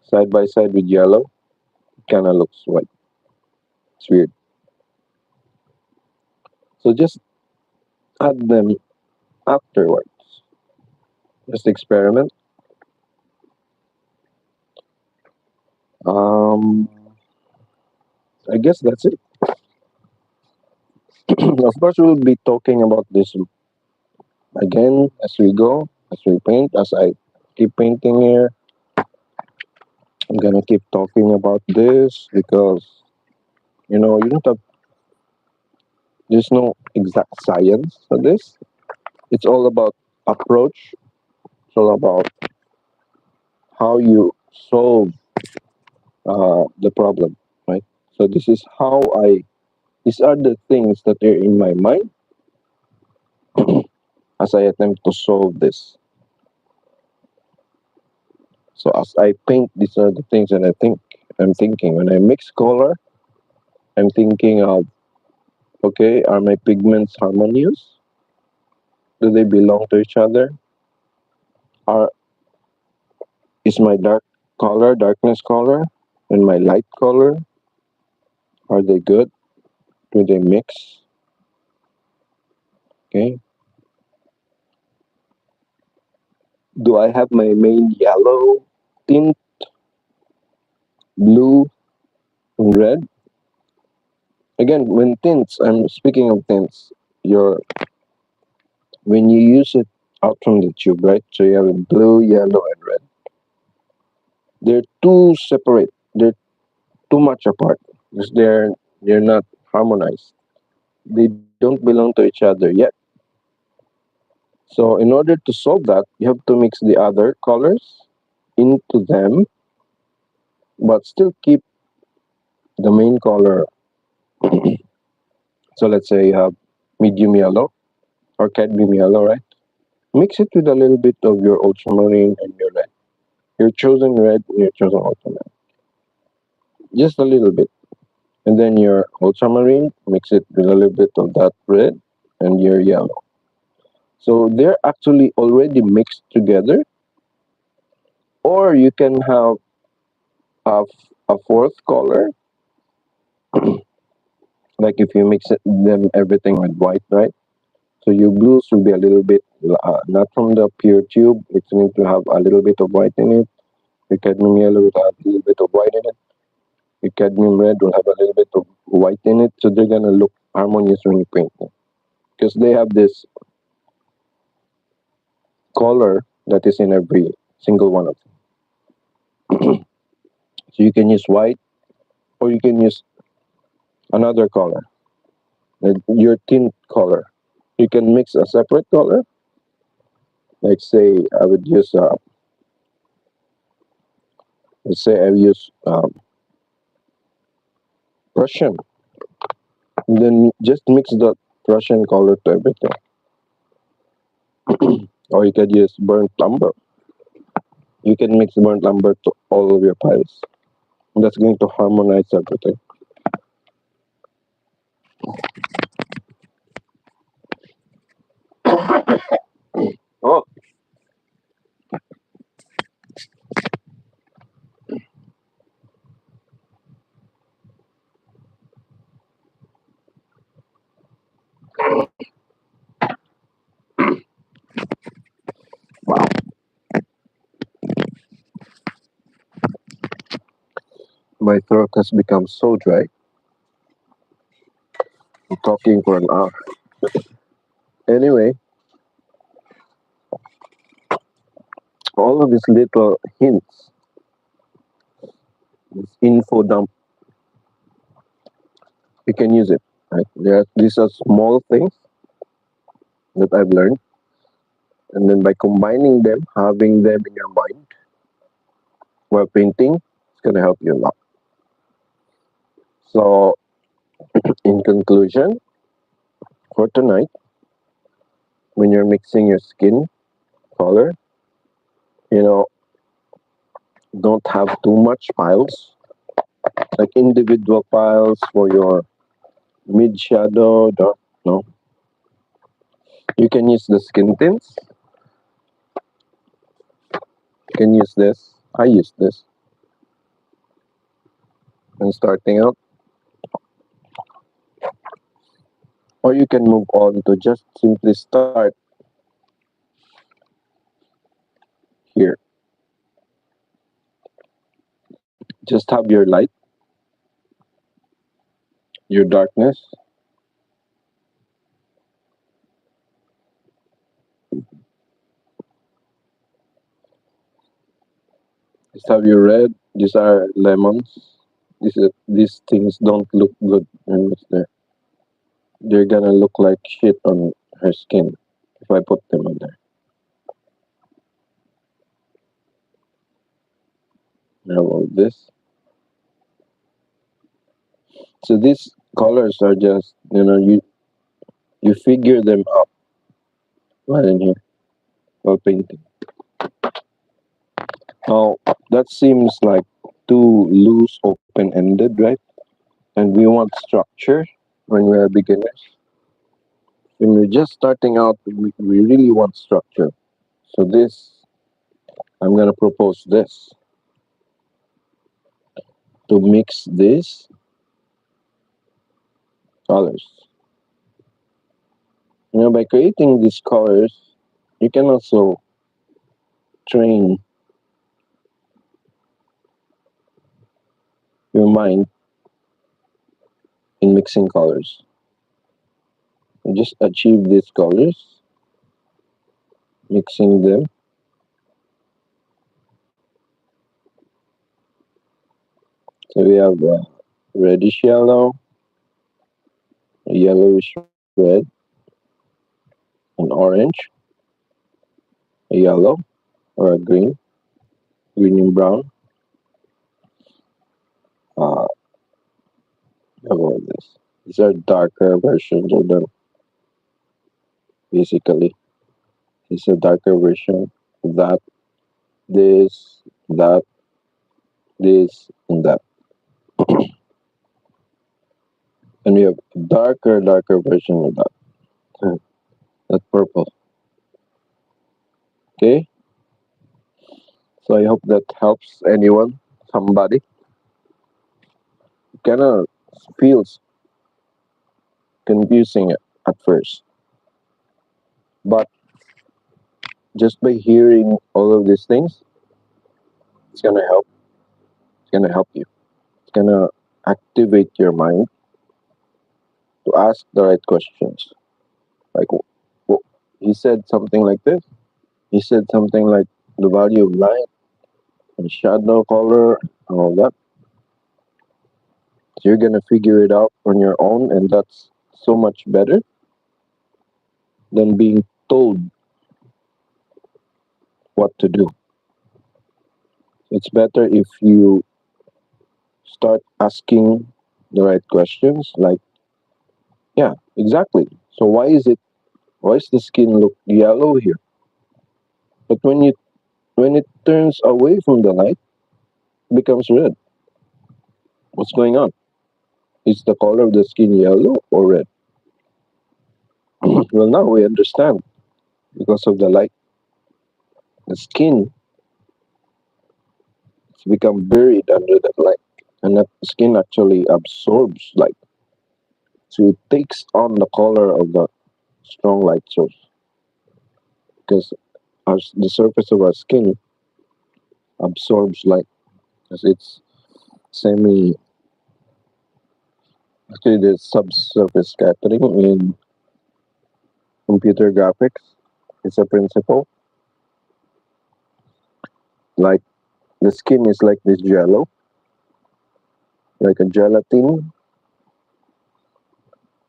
Side by side with yellow, it kind of looks white. It's weird. So just add them afterwards. Just experiment. Um, I guess that's it. Of course, we'll be talking about this again as we go, as we paint, as I keep painting here. I'm gonna keep talking about this because you don't have there's no exact science for this. It's all about approach. It's all about how you solve the problem, right? So this is how I. These are the things that are in my mind as I attempt to solve this. So as I paint, these are the things that I'm thinking. When I mix color, I'm thinking of, okay, are my pigments harmonious? Do they belong to each other? Are is my darkness color, and my light color, are they good? Do they mix? Okay. Do I have my main yellow tint, blue, and red? Again, when tints, I'm speaking of tints. Your When you use it out from the tube, right? So you have blue, yellow, and red. They're too separate. They're too much apart because they're not harmonized. They don't belong to each other yet. So in order to solve that, you have to mix the other colors into them, but still keep the main color. So let's say you have medium yellow or cadmium yellow, right? Mix it with a little bit of your ultramarine and your red. Your chosen red and your chosen ultramarine. Just a little bit. And then your ultramarine, mix it with a little bit of that red and your yellow. So they're actually already mixed together. Or you can have a, a fourth color, like if you mix them everything with white, right? So your blues will be a little bit, not from the pure tube, it's going to have a little bit of white in it. Your cadmium yellow will have a little bit of white in it. Your cadmium red will have a little bit of white in it. So they're going to look harmonious when you paint them. Because they have this color that is in every single one of them. So you can use white or you can use another color, your tint color. You can mix a separate color. Like say I would use, let's say I use Prussian. And then just mix the Prussian color to everything. Or you could use burnt lumber. You can mix burnt lumber to all of your piles. And that's going to harmonize everything. Oh, wow. My throat has become so dry. I'm talking for an hour. Anyway, all of these little hints, this info dump, you can use it. Right? These are small things that I've learned. And then by combining them, having them in your mind while painting, it's going to help you a lot. So, in conclusion, for tonight, when you're mixing your skin color, you know, don't have too much piles, like individual piles for your mid shadow. No, you can use the skin tints. You can use this. I use this. And starting out, or you can move on to just simply start here. Just have your light, your darkness. Just have your red. These are lemons. These things don't look good when it's there. They're gonna look like shit on her skin if I put them on there. How about this? So these colors are just, you figure them out right in here while painting. Now that seems like too loose, open-ended, right? And we want structure when we are beginners. When we're just starting out, we really want structure. So I'm gonna propose this to mix these colors. By creating these colors, you can also train your mind in mixing colors. You just achieve these colors, mixing them. So we have reddish yellow, yellowish red, an orange, a yellow, or a green, green and brown, uh, about this. These are darker versions of them, basically. This is a darker version. That, this, that, this, and that. And we have a darker version of that. That purple. Okay? So I hope that helps anyone, somebody. It kind of feels confusing at first. But just by hearing all of these things, it's gonna help. It's gonna help you. It's gonna activate your mind to ask the right questions. Like, he said something like this. He said something like the value of light and shadow, color, and all that. So you're gonna figure it out on your own, and that's so much better than being told what to do. It's better if you start asking the right questions, like, yeah, exactly. So why is the skin look yellow here? But when it turns away from the light, it becomes red. What's going on? Is the color of the skin yellow or red? Well, now we understand because of the light. The skin has become buried under that light, and that skin actually absorbs light. So it takes on the color of the strong light source because the surface of our skin absorbs light because it's semi. Actually, there's subsurface scattering in computer graphics. It's a principle. Like the skin is like this jello, like a gelatin.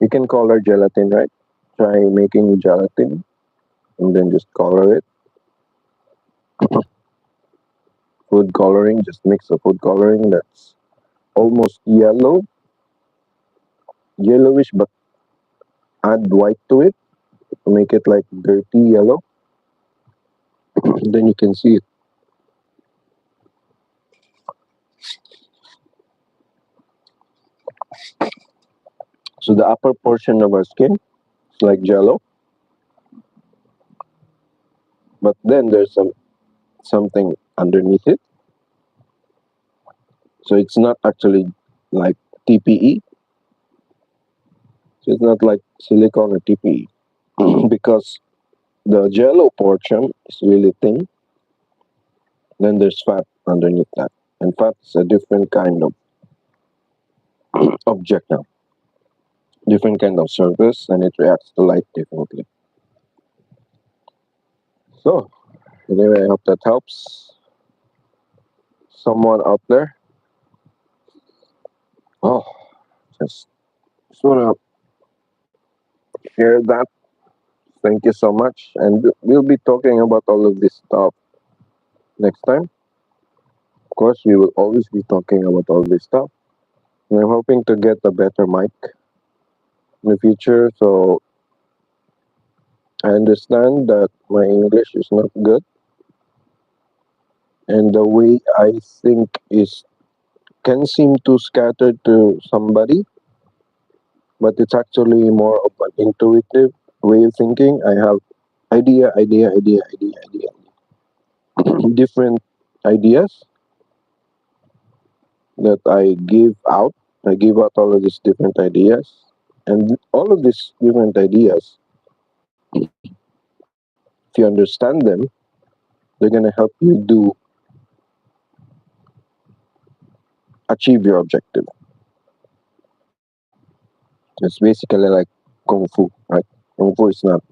You can color gelatin, right? Try making gelatin and then just color it. Food coloring, just mix the food coloring that's almost yellowish, but add white to it to make it like dirty yellow. Then you can see it. So the upper portion of our skin is like jello, but then there's something underneath it. So it's not actually like TPE. So it's not like silicone or TPE because the jello portion is really thin. Then there's fat underneath that, and fat is a different kind of object now, different kind of surface, and it reacts to light differently. So anyway, I hope that helps someone out there. Oh, just wanna share that. Thank you so much, and we'll be talking about all of this stuff next time. Of course, we will always be talking about all this stuff. And I'm hoping to get a better mic in the future. So I understand that my English is not good, and the way I think is can seem too scattered to somebody, but it's actually more of an intuitive way of thinking. I have idea, different ideas that I give out. I give out all of these different ideas, and all of these different ideas, if you understand them, they're gonna help you do achieve your objective. It's basically like kung fu, right? Kung fu is not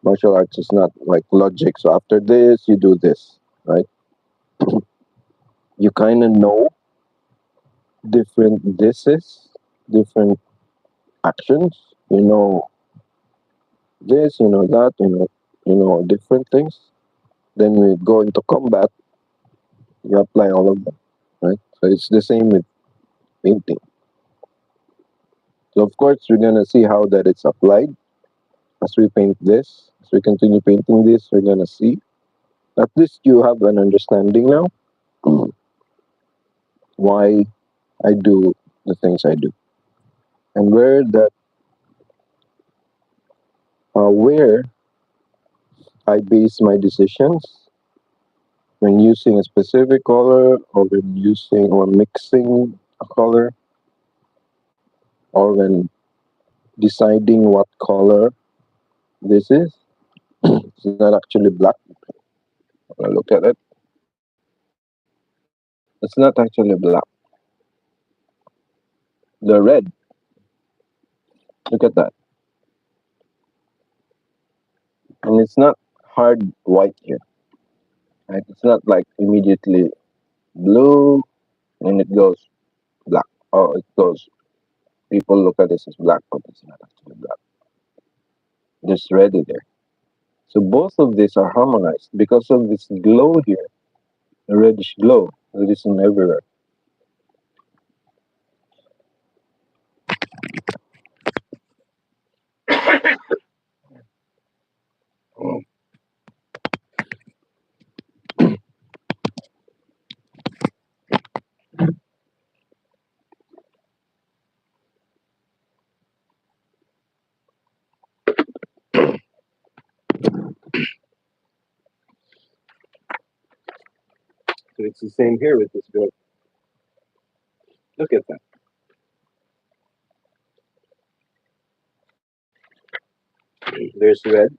martial arts is not like logic. So after this, you do this, right? You kind of know different thises, different actions. You know this, you know that, you know different things. Then we go into combat. You apply all of them, right? So it's the same with painting. So of course, we're gonna see how that it's applied as we paint this. As we continue painting this, we're gonna see. At least you have an understanding now why I do the things I do and where I base my decisions when using a specific color or when using or mixing a color or when deciding what color this is. It's not actually black. When I look at it, it's not actually black. The red, look at that. And it's not hard white here. Right? It's not like immediately blue and it goes black. Or it goes, people look at this as black, but it's not actually black. There's red in there. So both of these are harmonized because of this glow here, a reddish glow that is in everywhere. So it's the same here with this glow. Look at that. There's red,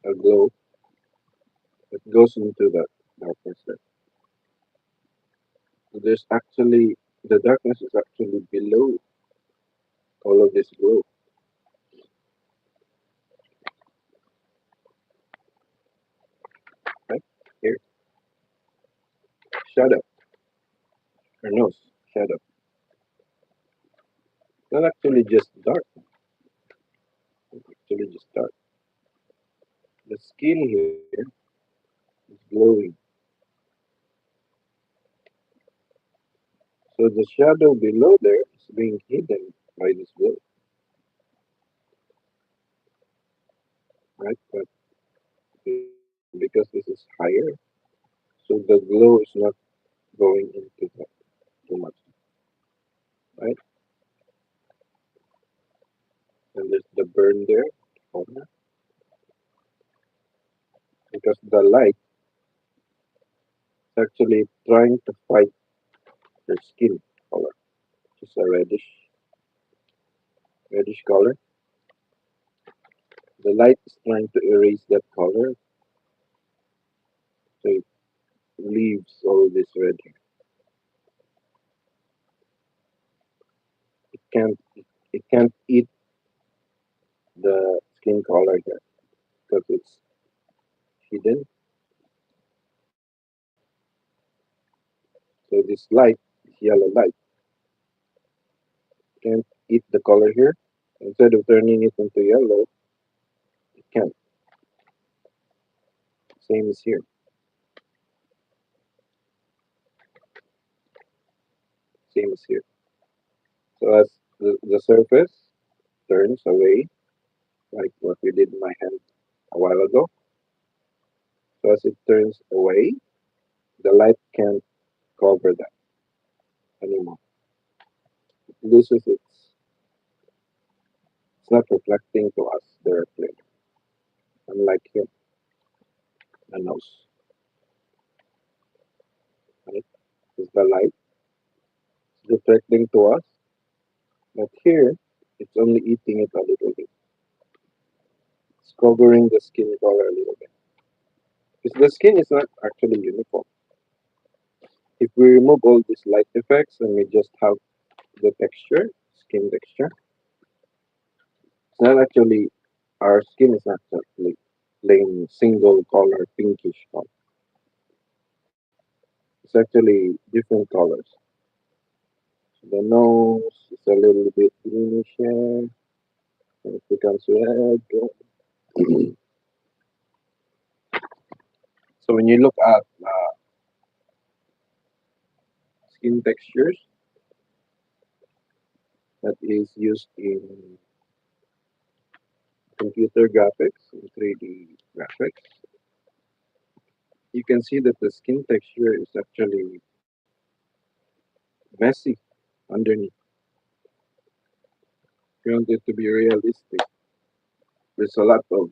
a glow that goes into the darkness there. So there's actually, the darkness is actually below all of this glow. Right? Here, shadow, or nose, shadow. Not actually just dark, actually just dark. The skin here is glowing. So the shadow below there is being hidden by this glow, right? But because this is higher, so the glow is not going into that too much, right? And there's the burn there, corner, because the light is actually trying to fight your skin color, which is a reddish color. The light is trying to erase that color, so it leaves all this red here. It can't it can't eat the skin color here because it's hidden. So this light, this yellow light, can't eat the color here. Instead of turning it into yellow, it can't. Same as here. Same as here. So as the surface turns away, like what we did in my hand a while ago, so as it turns away, the light can't cover that anymore. It loses it's not reflecting to us directly, unlike here, the nose, right? Is the light reflecting to us, but here it's only eating it a little bit. It's covering the skin color a little bit. Because the skin is not actually uniform. If we remove all these light effects and we just have the texture, skin texture, it's not actually, our skin is not actually plain single color, pinkish color. It's actually different colors. The nose is a little bit greenish here, and it becomes red. So when you look at skin textures, is used in computer graphics and 3D graphics. You can see that the skin texture is actually messy underneath. If you want it to be realistic, there's a lot of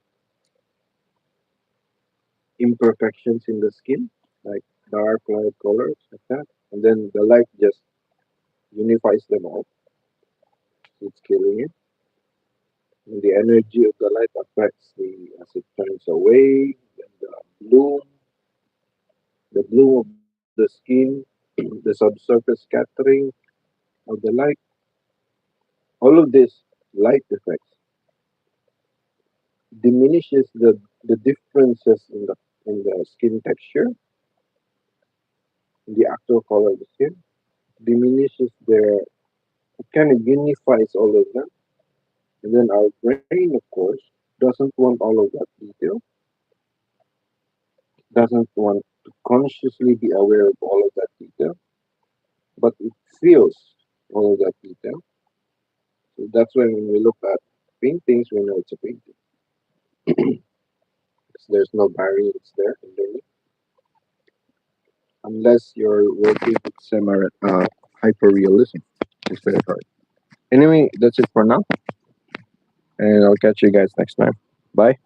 imperfections in the skin, like dark, light colors, like that. And then the light just unifies them all. So it's killing it. And the energy of the light affects the as it turns away, then bloom, the bloom of the skin, the subsurface scattering of the light. All of this light effects diminishes the differences in the skin texture, in the actual color of the skin, diminishes their, it kind of unifies all of them. And then our brain, of course, doesn't want all of that detail, doesn't want to consciously be aware of all of that detail, but it feels all of that detail. So that's when we look at paintings, we know it's a painting. There's no variance there underneath, unless you're working with hyper realism. It's very hard. Anyway, that's it for now, and I'll catch you guys next time. Bye.